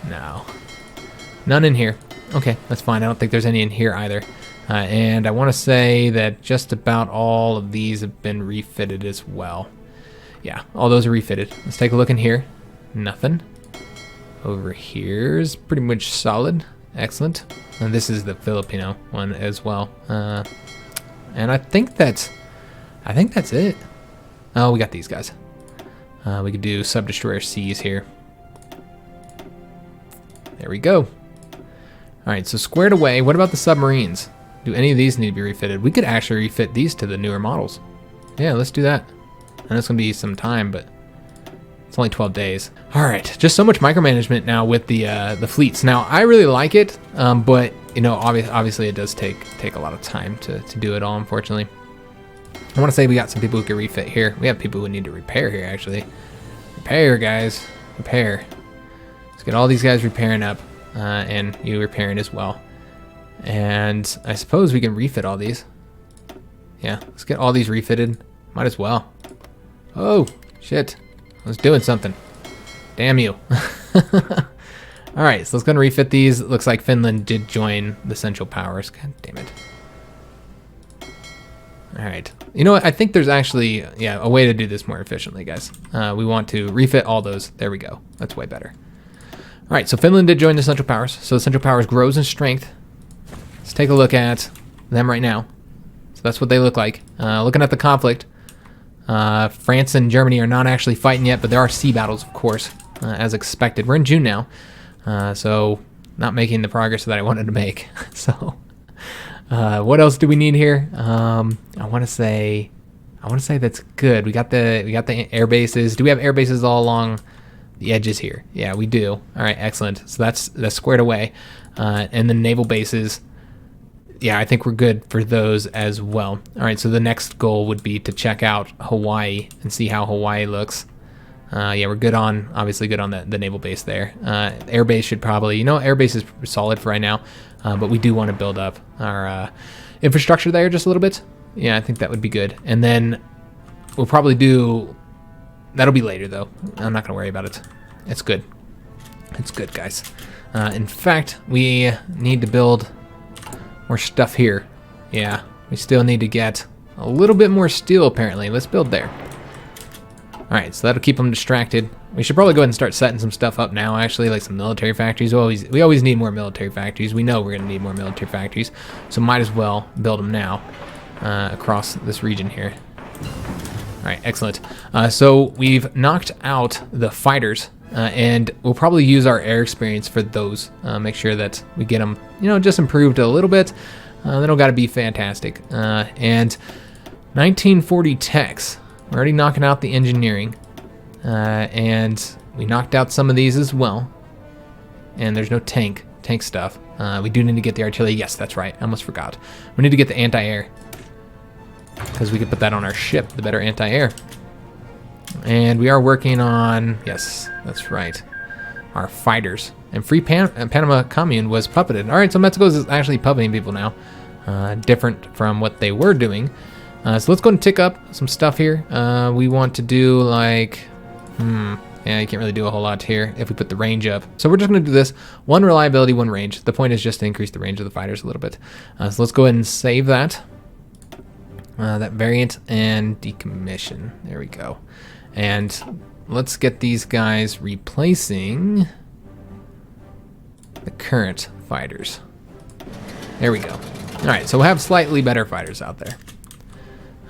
No. None in here. Okay, that's fine. I don't think there's any in here either. And I want to say that just about all of these have been refitted as well. Yeah, all those are refitted. Let's take a look in here. Nothing. Over here is pretty much solid. Excellent. And this is the Filipino one as well. And I think that's it. Oh, we got these guys. We could do sub-destroyer Cs here. There we go. All right, so squared away. What about the submarines? Do any of these need to be refitted? We could actually refit these to the newer models. Yeah, let's do that. And it's gonna be some time, but it's only 12 days. All right, just so much micromanagement now with the fleets. Now, I really like it, but you know, obviously it does take a lot of time to do it all, unfortunately. I want to say we got some people who can refit here. We have people who need to repair here, actually. Repair, guys. Repair. Let's get all these guys repairing up, and you repairing as well. And I suppose we can refit all these. Yeah, let's get all these refitted. Might as well. Oh, shit. I was doing something. Damn you. All right, so let's go and refit these. It looks like Finland did join the Central Powers. God damn it. All right. You know what? I think there's actually, a way to do this more efficiently, guys. We want to refit all those. There we go. That's way better. All right, so Finland did join the Central Powers. So the Central Powers grows in strength. Let's take a look at them right now. So that's what they look like. Looking at the conflict, France and Germany are not actually fighting yet, but there are sea battles, of course, as expected. We're in June now, so not making the progress that I wanted to make. So what else do we need here? I want to say that's good. We got the air bases. Do we have air bases all along the edges here? Yeah, we do. All right, excellent. So that's squared away. And the naval bases, yeah, I think we're good for those as well. All right, so the next goal would be to check out Hawaii and see how Hawaii looks. Yeah, we're good on, obviously good on the naval base there. Air base should probably, air base is solid for right now, but we do want to build up our infrastructure there just a little bit. Yeah, I think that would be good. And then we'll probably that'll be later though. I'm not gonna worry about it. It's good. It's good, guys. In fact, we need to build more stuff here. Yeah, we still need to get a little bit more steel apparently. Let's build there. All right, so that'll keep them distracted. We should probably go ahead and start setting some stuff up now, actually, like some military factories. We always need more military factories. We know we're gonna need more military factories, so might as well build them now across this region here. All right, excellent. So we've knocked out the fighters, and we'll probably use our air experience for those. Make sure that we get them, just improved a little bit. They don't got to be fantastic. And 1940 techs. We're already knocking out the engineering. And we knocked out some of these as well. And there's no tank stuff. We do need to get the artillery. Yes, that's right. I almost forgot. We need to get the anti-air. Because we could put that on our ship, the better anti-air. And we are working on, yes, that's right, our fighters. And Free Panama Commune was puppeted. All right, so Mexico is actually puppeting people now. Different from what they were doing. So let's go and tick up some stuff here. We want to do like, yeah, you can't really do a whole lot here if we put the range up. So we're just going to do this. 1 reliability, 1 range. The point is just to increase the range of the fighters a little bit. So let's go ahead and save that. That variant and decommission. There we go. And let's get these guys replacing the current fighters. There we go. All right, so we'll have slightly better fighters out there.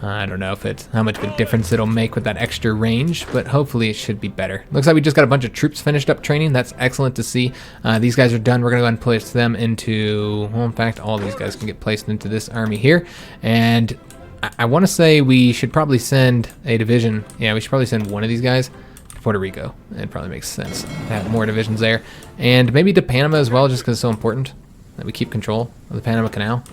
I don't know if how much of a difference it'll make with that extra range, but hopefully it should be better. Looks like we just got a bunch of troops finished up training. That's excellent to see. These guys are done. We're going to go ahead and place them into, well, in fact, all these guys can get placed into this army here. And I want to say we should probably send a division. Yeah, we should probably send one of these guys to Puerto Rico. It probably makes sense to have more divisions there. And maybe to Panama as well, just because it's so important that we keep control of the Panama Canal.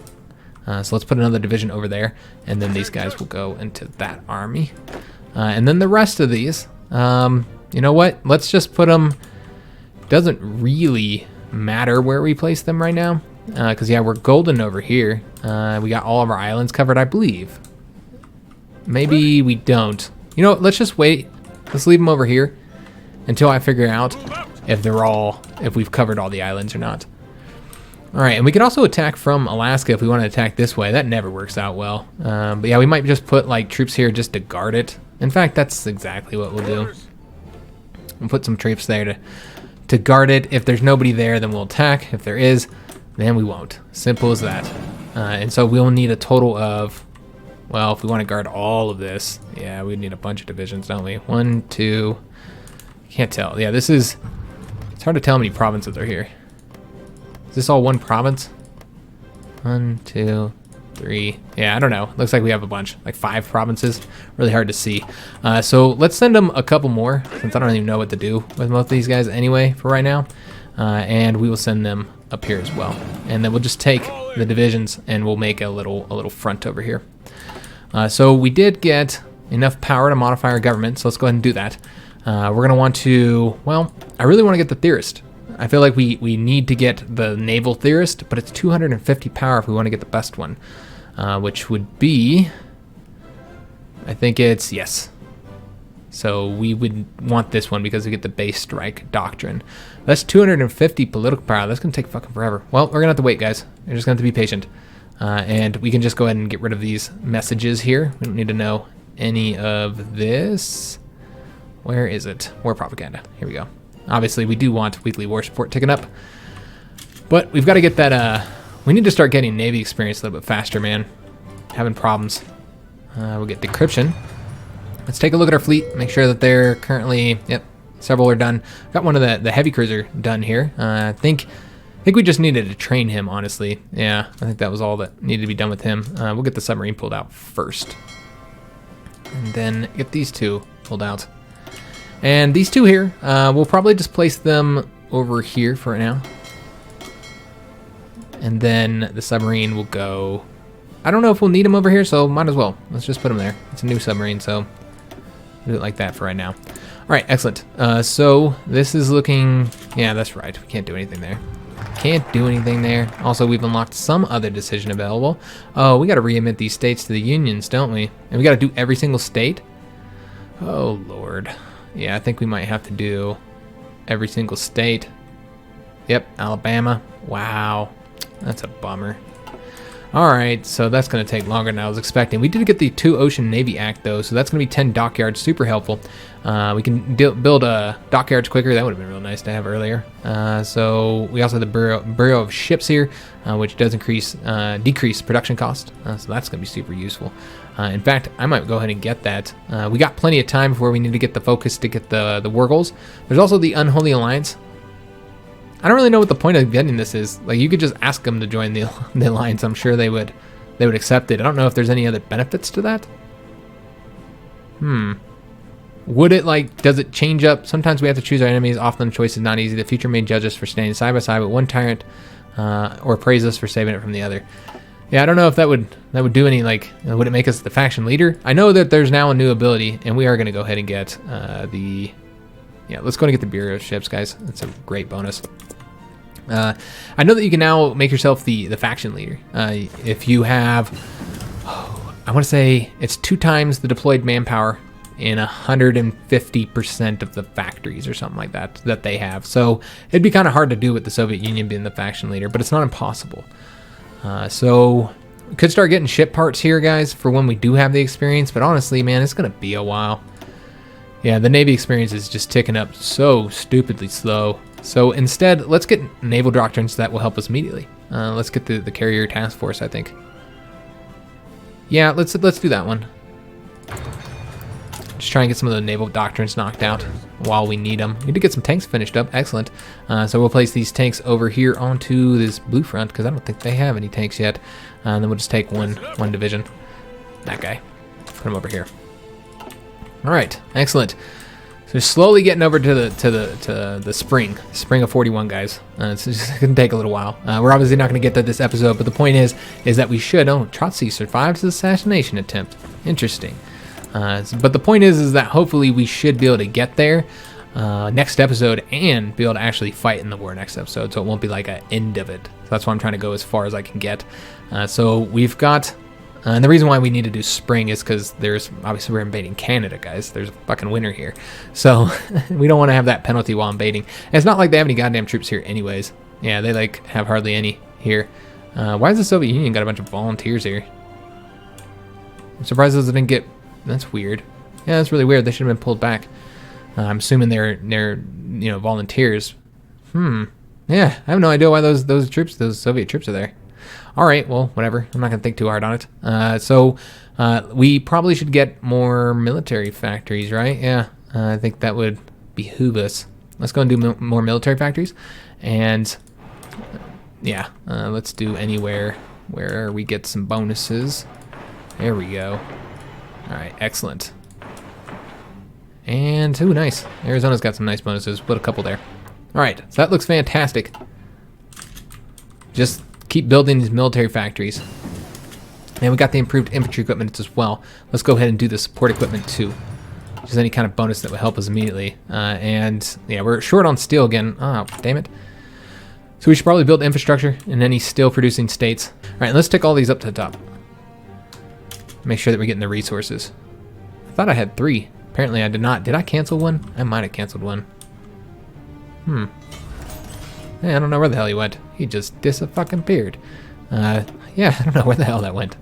So let's put another division over there, and then these guys will go into that army. And then the rest of these, you know what? Let's just put them, doesn't really matter where we place them right now. Because, yeah, we're golden over here. We got all of our islands covered, I believe. Maybe we don't. You know what? Let's just wait. Let's leave them over here until I figure out if we've covered all the islands or not. All right, and we can also attack from Alaska if we want to attack this way. That never works out well. But yeah, we might just put like troops here just to guard it. In fact, that's exactly what we'll do. We'll put some troops there to guard it. If there's nobody there, then we'll attack. If there is, then we won't. Simple as that. And so we'll need a total of, well, if we want to guard all of this, yeah, we need a bunch of divisions, don't we? 1, 2, can't tell. Yeah, it's hard to tell how many provinces are here. Is this all one province? 1, 2, 3. Yeah, I don't know. Looks like we have a bunch, like 5 provinces. Really hard to see. So let's send them a couple more, since I don't even know what to do with most of these guys anyway for right now. And we will send them up here as well. And then we'll just take the divisions and we'll make a little front over here. So we did get enough power to modify our government, so let's go ahead and do that. We're going to want to, well, I really want to get the theorist. I feel like we need to get the naval theorist, but it's 250 power if we want to get the best one, which would be, I think it's, yes. So we would want this one because we get the base strike doctrine. That's 250 political power. That's going to take fucking forever. Well, we're going to have to wait, guys. You're just going to have to be patient. And we can just go ahead and get rid of these messages here. We don't need to know any of this. Where is it? War propaganda. Here we go. Obviously, we do want weekly war support ticking up. But we've got to get that, we need to start getting Navy experience a little bit faster, man. Having problems. We'll get decryption. Let's take a look at our fleet. Make sure that they're currently, yep, several are done. Got one of the heavy cruiser done here. I think we just needed to train him, honestly. Yeah, I think that was all that needed to be done with him. We'll get the submarine pulled out first. And then get these two pulled out. And these two here, we'll probably just place them over here for now. And then the submarine will go, I don't know if we'll need them over here, so might as well. Let's just put them there. It's a new submarine, so we'll do it like that for right now. All right, excellent. So this is looking, yeah, that's right. We can't do anything there. Can't do anything there. Also, we've unlocked some other decision available. Oh, we got to re-emit these states to the unions, don't we? And we got to do every single state? Oh, Lord. Yeah, I think we might have to do every single state. Yep, Alabama. Wow, that's a bummer. All right, so that's going to take longer than I was expecting. We did get the 2 Ocean Navy Act, though, so that's going to be 10 dockyards. Super helpful. We can build dockyards quicker. That would have been real nice to have earlier. So we also have the Bureau of Ships here, which does decrease production cost. So that's going to be super useful. In fact, I might go ahead and get that. We got plenty of time before we need to get the focus to get the war goals. There's also the Unholy Alliance. I don't really know what the point of getting this is. Like, you could just ask them to join the alliance. I'm sure they would accept it. I don't know if there's any other benefits to that. Would it, like, does it change up? Sometimes we have to choose our enemies. Often the choice is not easy. The future may judge us for standing side by side with one tyrant, or praise us for saving it from the other. Yeah, I don't know if that would do any, like, would it make us the faction leader? I know that there's now a new ability, and we are going to go ahead and get yeah, let's go and get the Bureau ships, guys. That's a great bonus. I know that you can now make yourself the faction leader. If you have, I want to say it's 2 times the deployed manpower in 150% of the factories or something like that they have. So it'd be kind of hard to do with the Soviet Union being the faction leader, but it's not impossible. So we could start getting ship parts here, guys, for when we do have the experience. But honestly, man, it's going to be a while. Yeah, the Navy experience is just ticking up so stupidly slow. So instead, let's get Naval Doctrines that will help us immediately. Let's get the Carrier Task Force, I think. Yeah, let's do that one. Just try and get some of the Naval Doctrines knocked out while we need them. We need to get some tanks finished up. Excellent. So we'll place these tanks over here onto this blue front, because I don't think they have any tanks yet. And then we'll just take one division. That guy. Put him over here. All right, excellent. So slowly getting over to the spring of 41, guys. It's just gonna take a little while. We're obviously not gonna get to this episode, but the point is that we should. Oh, Trotsky survived his assassination attempt. Interesting. But the point is that hopefully we should be able to get there next episode and be able to actually fight in the war next episode, so it won't be like an end of it. So that's why I'm trying to go as far as I can get. So we've got. And the reason why we need to do spring is because obviously we're invading Canada, guys. There's a fucking winter here. So we don't want to have that penalty while invading. And it's not like they have any goddamn troops here anyways. Yeah, they like have hardly any here. Why has the Soviet Union got a bunch of volunteers here? I'm surprised those didn't get... That's weird. Yeah, that's really weird. They should have been pulled back. I'm assuming they're volunteers. Yeah, I have no idea why those Soviet troops are there. All right, well, whatever. I'm not going to think too hard on it. So we probably should get more military factories, right? Yeah, I think that would behoove us. Let's go and do more military factories. And, yeah, let's do anywhere where we get some bonuses. There we go. All right, excellent. And, ooh, nice. Arizona's got some nice bonuses. Put a couple there. All right, so that looks fantastic. Just... keep building these military factories. And we got the improved infantry equipment as well. Let's go ahead and do the support equipment too. Just any kind of bonus that would help us immediately. And yeah, we're short on steel again. Oh, damn it. So we should probably build infrastructure in any steel producing states. All right, let's take all these up to the top. Make sure that we're getting the resources. I thought I had 3. Apparently I did not. Did I cancel one? I might have canceled one. Yeah, I don't know where the hell he went. He just disappeared. Yeah, I don't know where the hell that went.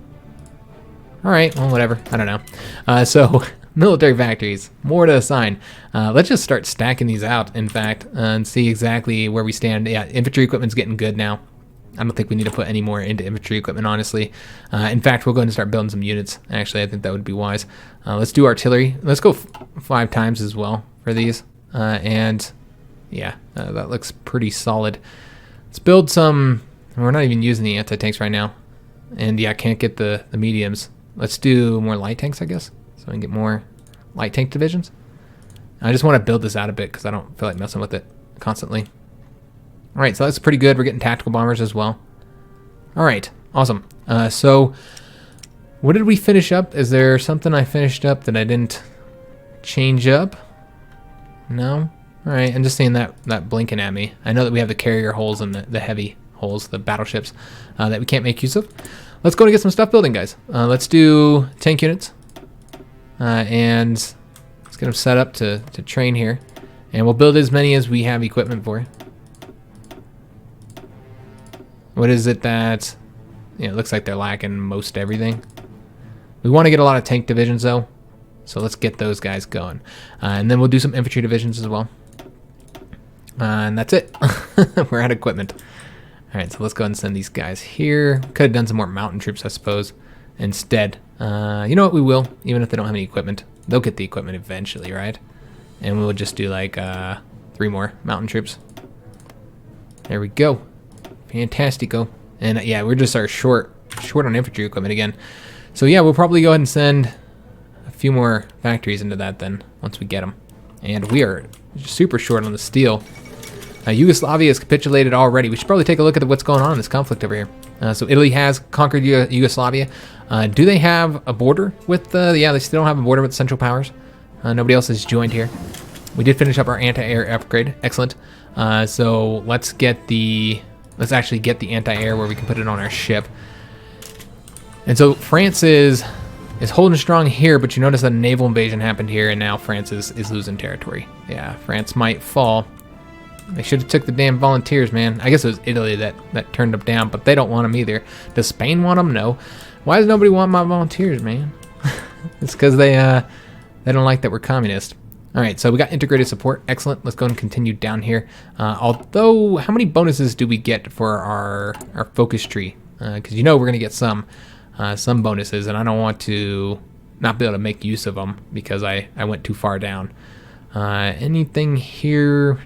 Alright, well, whatever. I don't know. So, military factories. More to assign. Let's just start stacking these out, in fact, and see exactly where we stand. Yeah, infantry equipment's getting good now. I don't think we need to put any more into infantry equipment, honestly. In fact, we'll go ahead and start building some units. Actually, I think that would be wise. Let's do artillery. Let's go 5 times as well for these. And... yeah, that looks pretty solid. Let's build some... we're not even using the anti-tanks right now. And yeah, I can't get the mediums. Let's do more light tanks, I guess. So we can get more light tank divisions. I just want to build this out a bit because I don't feel like messing with it constantly. Alright, so that's pretty good. We're getting tactical bombers as well. Alright, awesome. So, what did we finish up? Is there something I finished up that I didn't change up? No? Alright, I'm just seeing that blinking at me. I know that we have the carrier holes and the heavy holes, the battleships, that we can't make use of. Let's go and get some stuff building, guys. Let's do tank units. And let's get them set up to train here. And we'll build as many as we have equipment for. What is it that... yeah, it looks like they're lacking most everything. We want to get a lot of tank divisions, though. So let's get those guys going. And then we'll do some infantry divisions as well. And that's it. We're out of equipment. Alright, so let's go ahead and send these guys here. Could have done some more mountain troops, I suppose, instead. You know what, we will. Even if they don't have any equipment. They'll get the equipment eventually, right? And we'll just do like 3 more mountain troops. There we go. Fantastico. And yeah, we're just short on infantry equipment again. So yeah, we'll probably go ahead and send a few more factories into that then, once we get them. And we are super short on the steel. Yugoslavia has capitulated already. We should probably take a look at what's going on in this conflict over here. So Italy has conquered Yugoslavia. Do they have a border with the... Yeah, they still don't have a border with the Central Powers. Nobody else has joined here. We did finish up our anti-air upgrade. Excellent. So let's actually get the anti-air where we can put it on our ship. And so France is holding strong here, but you notice that a naval invasion happened here, and now France is losing territory. Yeah, France might fall. They should have took the damn volunteers, man. I guess it was Italy that turned them down, but they don't want them either. Does Spain want them? No. Why does nobody want my volunteers, man? It's because they don't like that we're communist. All right, so we got integrated support. Excellent. Let's go and continue down here. Although, how many bonuses do we get for our focus tree? Because you know we're going to get some bonuses, and I don't want to not be able to make use of them because I went too far down. Anything here?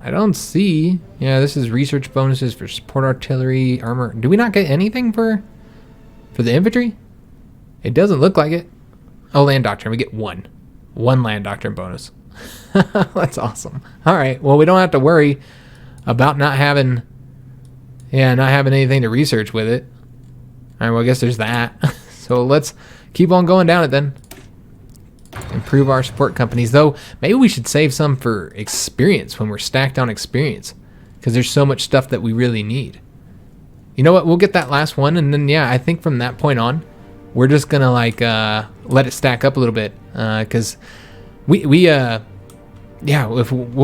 I don't see. Yeah, this is research bonuses for support artillery, armor. Do we not get anything for the infantry? It doesn't look like it. Oh, land doctrine. We get one land doctrine bonus. That's awesome. All right. Well, we don't have to worry about not having anything to research with it. All right. Well, I guess there's that. So let's keep on going down it then. Improve our support companies, though. Maybe we should save some for experience when we're stacked on experience, because there's so much stuff that we really need. You know what? We'll get that last one, and then yeah, I think from that point on, we're just gonna like let it stack up a little bit, because we'll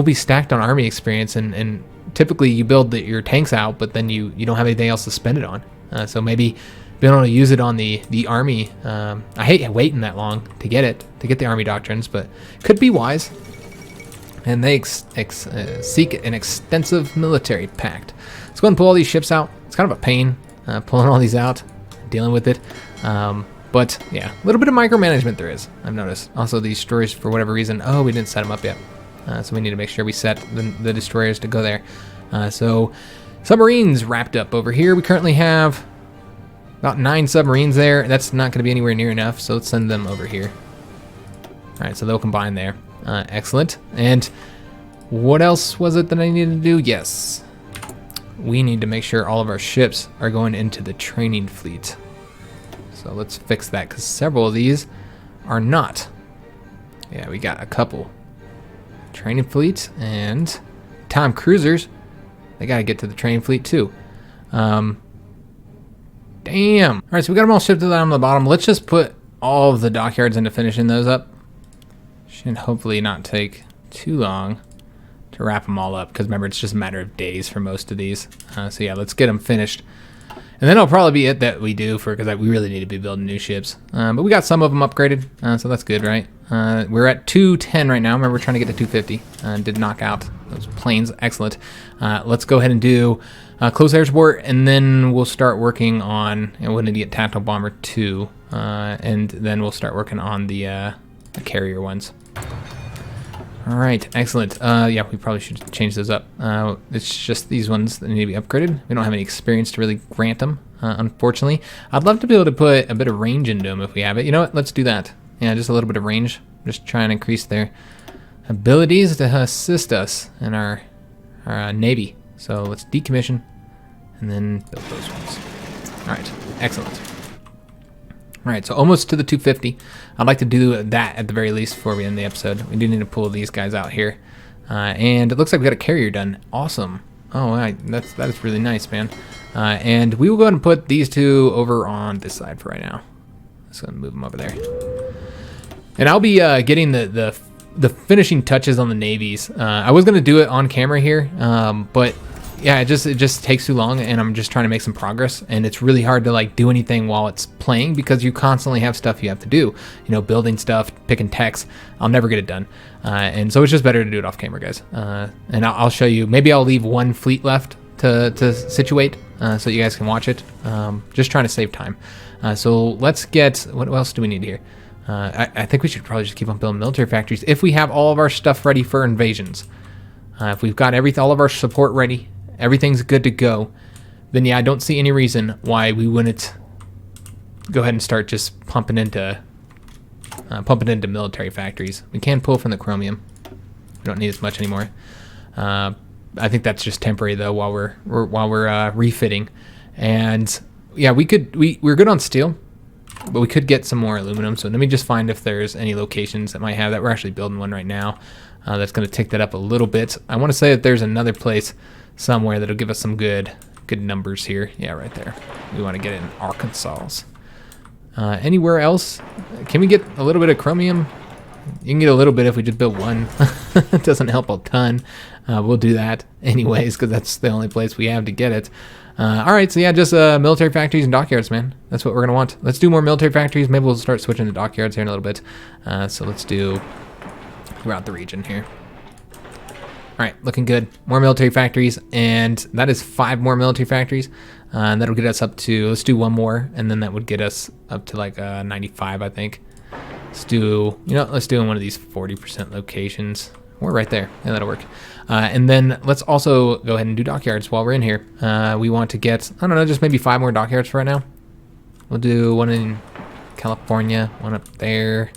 be stacked on army experience, and typically you build your tanks out, but then you don't have anything else to spend it on. So maybe being able to use it on the army. I hate waiting that long to get the army doctrines, but could be wise. And they seek an extensive military pact. Let's go ahead and pull all these ships out. It's kind of a pain pulling all these out, dealing with it. But yeah, a little bit of micromanagement there is, I've noticed. Also, these destroyers, for whatever reason, we didn't set them up yet. So we need to make sure we set the destroyers to go there. So submarines wrapped up over here. We currently have about 9 submarines there. That's not going to be anywhere near enough, so let's send them over here. All right, so they'll combine there. Excellent. And what else was it that I needed to do? Yes. We need to make sure all of our ships are going into the training fleet. So let's fix that, because several of these are not. Yeah, we got a couple. Training fleet and time cruisers. They got to get to the training fleet too. Damn. All right, so we got them all shipped down on the bottom. Let's just put all of the dockyards into finishing those up. Should hopefully not take too long to wrap them all up, because remember, it's just a matter of days for most of these. So yeah, let's get them finished. And then it'll probably be it that we do, because we really need to be building new ships. But we got some of them upgraded, so that's good, right? We're at 210 right now. Remember, we're trying to get to 250. Did knock out those planes. Excellent. Let's go ahead and do close air support, and then we'll start working on, we'll need to get Tactical Bomber 2, and then we'll start working on the carrier ones. All right, excellent. Yeah, we probably should change those up. It's just these ones that need to be upgraded. We don't have any experience to really grant them, unfortunately. I'd love to be able to put a bit of range into them if we have it. You know what? Let's do that. Yeah, just a little bit of range. Just try and increase their abilities to assist us in our navy. So let's decommission and then build those ones. All right, excellent. All right, so almost to the 250. I'd like to do that at the very least before we end the episode. We do need to pull these guys out here. And it looks like we got a carrier done. Awesome. Oh, that's really nice, man. And we will go ahead and put these two over on this side for right now. Let's go and move them over there. And I'll be getting the finishing touches on the navies. I was gonna do it on camera here, but yeah, it just takes too long, and I'm just trying to make some progress, and it's really hard to like do anything while it's playing because you constantly have stuff you have to do. You know, building stuff, picking text. I'll never get it done, and so it's just better to do it off camera, guys. And I'll show you. Maybe I'll leave one fleet left to situate, so you guys can watch it. Just trying to save time. So let's get, what else do we need here? I think we should probably just keep on building military factories if we have all of our stuff ready for invasions. If we've got all of our support ready, everything's good to go, then yeah, I don't see any reason why we wouldn't go ahead and start just pumping into military factories. We can pull from the chromium. We don't need as much anymore. I think that's just temporary though, while we're refitting. And yeah, we're good on steel, but we could get some more aluminum. So let me just find if there's any locations that might have that. We're actually building one right now. That's going to tick that up a little bit. I want to say that there's another place somewhere that'll give us some good numbers here. Yeah, right there. We want to get it in Arkansas. Anywhere else? Can we get a little bit of chromium? You can get a little bit if we just build one. It doesn't help a ton. We'll do that anyways because that's the only place we have to get it. All right, so yeah, just military factories and dockyards, man. That's what we're going to want. Let's do more military factories. Maybe we'll start switching to dockyards here in a little bit. So let's do throughout the region here. All right, looking good. More military factories, and that is 5 more military factories. And that'll get us up to, let's do one more, and then that would get us up to like 95, I think. Let's do in one of these 40% locations. We're right there. Yeah, that'll work. And then let's also go ahead and do dockyards while we're in here. We want to get, I don't know, just maybe 5 more dockyards for right now. We'll do one in California, one up there,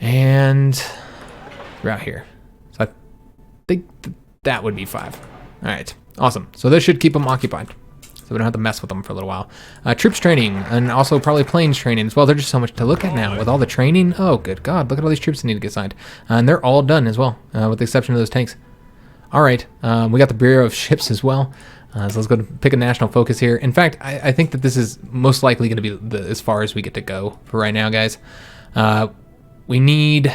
and throughout here. So I think that would be 5. All right, awesome. So this should keep them occupied. So we don't have to mess with them for a little while. Troops training, and also probably planes training as well. There's just so much to look at now with all the training. Oh, good God. Look at all these troops that need to get signed. And they're all done as well, with the exception of those tanks. All right. We got the Bureau of Ships as well. So let's go to pick a national focus here. In fact, I think that this is most likely going to be as far as we get to go for right now, guys. We need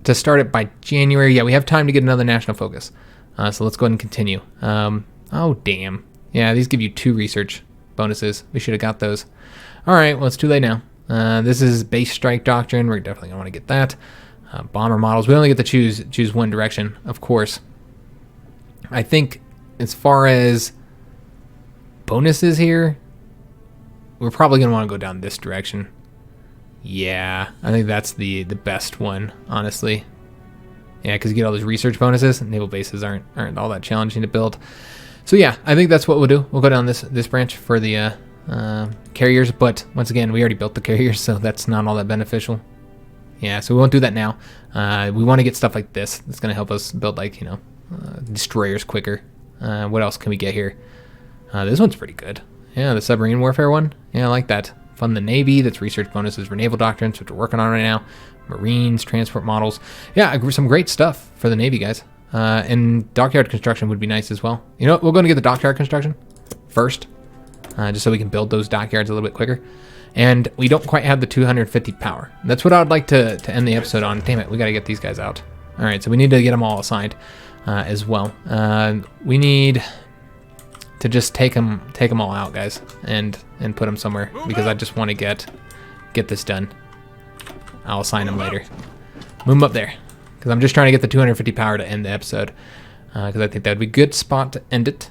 to start it by January. Yeah, we have time to get another national focus. So let's go ahead and continue. Oh, damn. Yeah, these give you 2 research bonuses. We should have got those. All right, well, it's too late now. This is base strike doctrine. We're definitely going to want to get that. Bomber models. We only get to choose one direction, of course. I think as far as bonuses here, we're probably going to want to go down this direction. Yeah, I think that's the best one, honestly. Yeah, because you get all those research bonuses. Naval bases aren't all that challenging to build. So yeah, I think that's what we'll do. We'll go down this branch for the carriers, but once again, we already built the carriers, so that's not all that beneficial. Yeah, so we won't do that now. We want to get stuff like this. That's going to help us build, like, destroyers quicker. What else can we get here? This one's pretty good. Yeah, the submarine warfare one. Yeah, I like that. Fund the Navy. That's research bonuses for naval doctrines, which we're working on right now. Marines, transport models. Yeah, some great stuff for the Navy, guys. And dockyard construction would be nice as well. You know what? We're going to get the dockyard construction first, just so we can build those dockyards a little bit quicker. And we don't quite have the 250 power. That's what I would like to end the episode on. Damn it, we got to get these guys out. All right, so we need to get them all assigned as well. We need to just take them all out, guys, and put them somewhere, because I just want to get this done. I'll assign them later. Move them up there. Because I'm just trying to get the 250 power to end the episode. Because I think that would be a good spot to end it.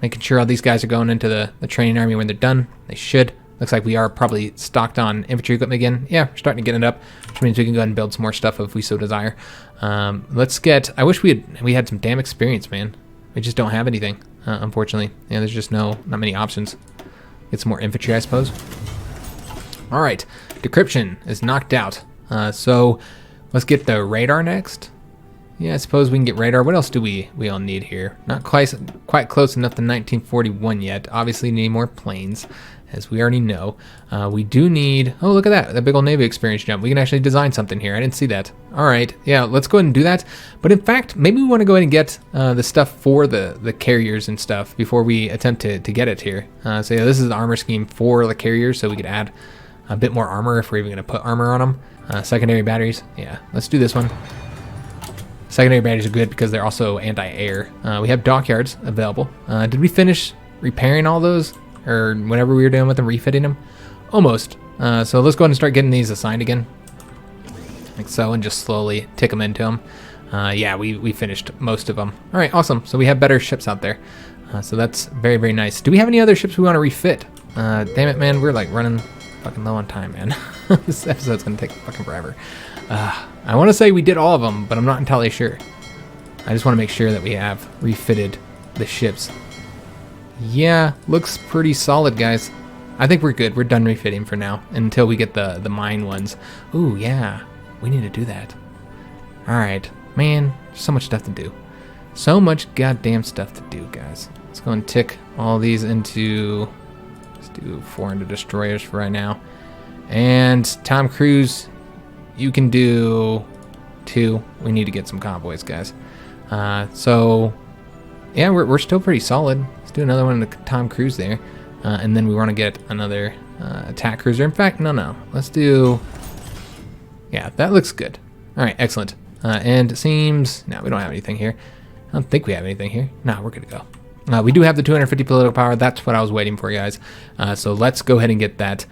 Making sure all these guys are going into the training army when they're done. They should. Looks like we are probably stocked on infantry equipment again. Yeah, we're starting to get it up. Which means we can go ahead and build some more stuff if we so desire. Let's get... I wish we had some damn experience, man. We just don't have anything, unfortunately. Yeah, there's just not many options. Get some more infantry, I suppose. Alright. Decryption is knocked out. So... let's get the radar next. Yeah, I suppose we can get radar. What else do we all need here? Not quite close enough to 1941 yet. Obviously need more planes, as we already know. We do need... oh, look at that big old Navy experience jump. We can actually design something here. I didn't see that. All right, yeah, let's go ahead and do that. But in fact, maybe we want to go ahead and get the stuff for the carriers and stuff before we attempt to get it here. So yeah, this is the armor scheme for the carriers, so we could add a bit more armor if we're even going to put armor on them. Secondary batteries, yeah, let's do this one. Secondary batteries are good because they're also anti-air. We have dockyards available. Did we finish repairing all those, or whatever we were doing with them, refitting them? Almost. So let's go ahead and start getting these assigned again, like so, and just slowly tick them into them. Yeah, we finished most of them. All right, awesome. So we have better ships out there. So that's very, very nice. Do we have any other ships we want to refit? Damn it, man, we're like running fucking low on time, man. This episode's gonna take fucking forever. I want to say we did all of them, but I'm not entirely sure. I just want to make sure that we have refitted the ships. Yeah, looks pretty solid, guys. I think we're good. We're done refitting for now until we get the mine ones. Ooh, yeah. We need to do that. All right. Man, so much stuff to do. So much goddamn stuff to do, guys. Let's go and tick all these into... Let's do 400 destroyers for right now. And Tom Cruise, you can do 2. We need to get some convoys, guys. So, yeah, we're still pretty solid. Let's do another one in the Tom Cruise there. And then we want to get another attack cruiser. In fact, no. Let's do... Yeah, that looks good. All right, excellent. And it seems... No, we don't have anything here. I don't think we have anything here. No, we're good to go. We do have the 250 political power. That's what I was waiting for, guys. So let's go ahead and get that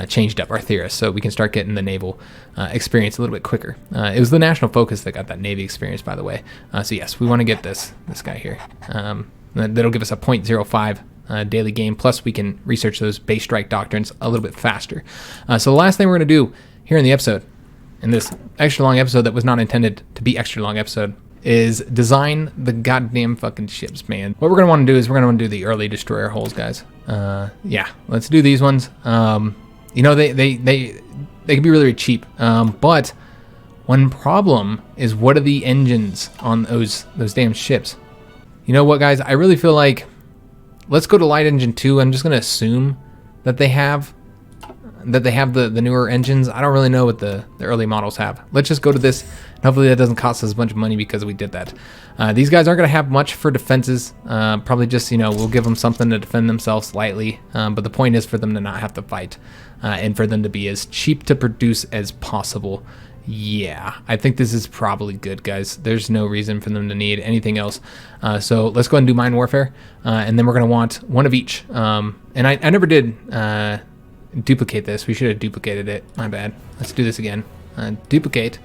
changed up, our theorists, so we can start getting the naval experience a little bit quicker. It was the national focus that got that Navy experience, by the way. So yes, we want to get this guy here. That'll give us a 0.05 daily gain, plus we can research those base strike doctrines a little bit faster. So the last thing we're going to do here in the episode, in this extra long episode that was not intended to be extra long episode, is design the goddamn fucking ships, man. What we're going to want to do is we're going to want to do the early destroyer hulls, guys. Yeah, let's do these ones. You know, they can be really cheap, but one problem is, what are the engines on those damn ships? You know what, guys? I really feel like, let's go to light engine 2. I'm just going to assume that they have the newer engines. I don't really know what the early models have. Let's just go to this. Hopefully that doesn't cost us a bunch of money because we did that. These guys aren't going to have much for defenses. Probably just, you know, we'll give them something to defend themselves slightly. But the point is for them to not have to fight and for them to be as cheap to produce as possible. Yeah, I think this is probably good, guys. There's no reason for them to need anything else. So let's go ahead and do mine warfare. And then we're going to want one of each. And I never did duplicate this. We should have duplicated it. My bad. Let's do this again. Duplicate.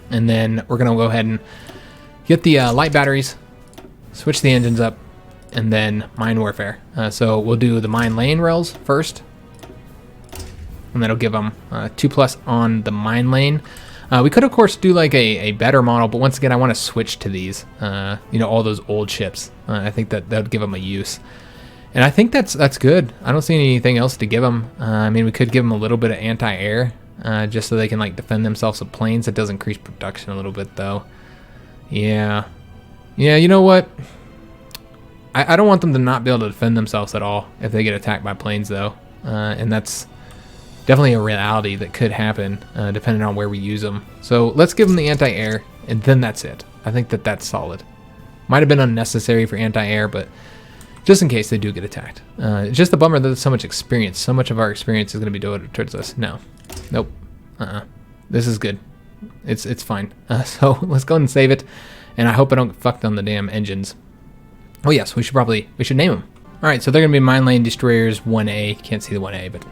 And then we're going to go ahead and get the light batteries, switch the engines up, and then mine warfare. So we'll do the mine lane rails first. And that'll give them 2+ on the mine lane. We could, of course, do like a better model, but once again, I want to switch to these, you know, all those old ships. I think that would give them a use. And I think that's good. I don't see anything else to give them. I mean, we could give them a little bit of anti-air, just so they can like defend themselves with planes. It does increase production a little bit, though. Yeah, you know what? I don't want them to not be able to defend themselves at all if they get attacked by planes, though. And that's definitely a reality that could happen, depending on where we use them. So let's give them the anti-air, and then that's it. I think that's solid. Might have been unnecessary for anti-air, but just in case they do get attacked. It's just a bummer that there's so much experience. So much of our experience is going to be devoted towards us. No. Nope. This is good. It's fine. So let's go and save it. And I hope I don't get fucked on the damn engines. Oh yes, we should name them. All right, so they're going to be mine lane destroyers 1A. Can't see the 1A, but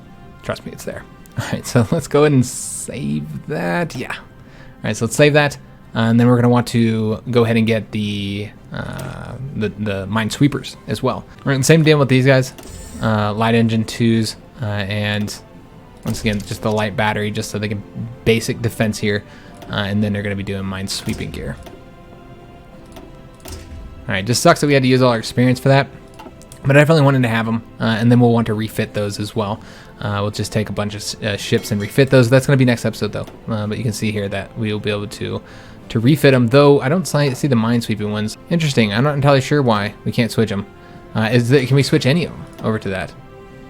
trust me, it's there. All right, so let's go ahead and save that. Yeah. All right, so let's save that. And then we're going to want to go ahead and get the Minesweepers as well. All right, same deal with these guys. Light engine 2s, and once again, just the light battery, just so they can basic defense here. And then they're going to be doing minesweeping gear. All right, just sucks that we had to use all our experience for that. But I definitely wanted to have them, and then we'll want to refit those as well. We'll just take a bunch of ships and refit those. That's going to be next episode, though. But you can see here that we will be able to refit them, though I don't see the minesweeping ones. Interesting. I'm not entirely sure why we can't switch them. Can we switch any of them over to that?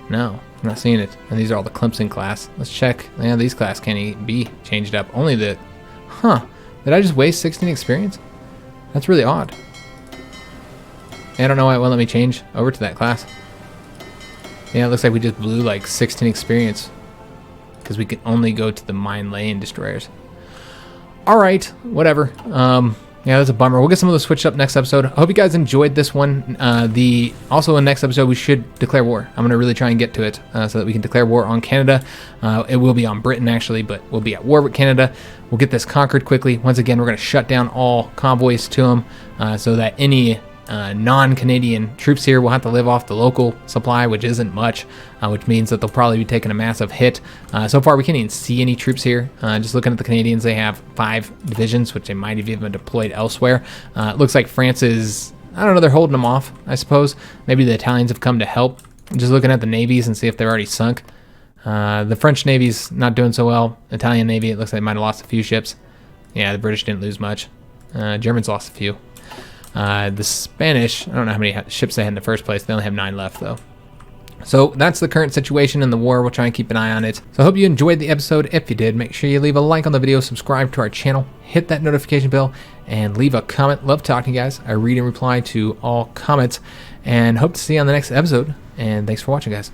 No, I'm not seeing it. And these are all the Clemson class. Let's check. Yeah, these class can't be changed up. Only the... Huh. Did I just waste 16 experience? That's really odd. I don't know why it won't let me change over to that class. Yeah, it looks like we just blew like 16 experience because we can only go to the mine lane destroyers. All right, whatever. Yeah, that's a bummer. We'll get some of those switched up next episode. I hope you guys enjoyed this one. Also in next episode, we should declare war. I'm going to really try and get to it so that we can declare war on Canada. It will be on Britain, actually, but we'll be at war with Canada. We'll get this conquered quickly. Once again, we're going to shut down all convoys to them so that any non-Canadian troops here will have to live off the local supply, which isn't much, which means that they'll probably be taking a massive hit. So far, we can't even see any troops here. Just looking at the Canadians, they have 5 divisions, which they might have even deployed elsewhere. It looks like France is, I don't know, they're holding them off, I suppose. Maybe the Italians have come to help. Just looking at the navies and see if they're already sunk. The French Navy's not doing so well. Italian Navy, it looks like they might have lost a few ships. Yeah, the British didn't lose much. Germans lost a few. The Spanish, I don't know how many ships they had in the first place. They only have 9 left, though. So that's the current situation in the war. We'll try and keep an eye on it. So I hope you enjoyed the episode. If you did, make sure you leave a like on the video, subscribe to our channel, hit that notification bell, and leave a comment. Love talking to you guys. I read and reply to all comments, and hope to see you on the next episode. And thanks for watching, guys.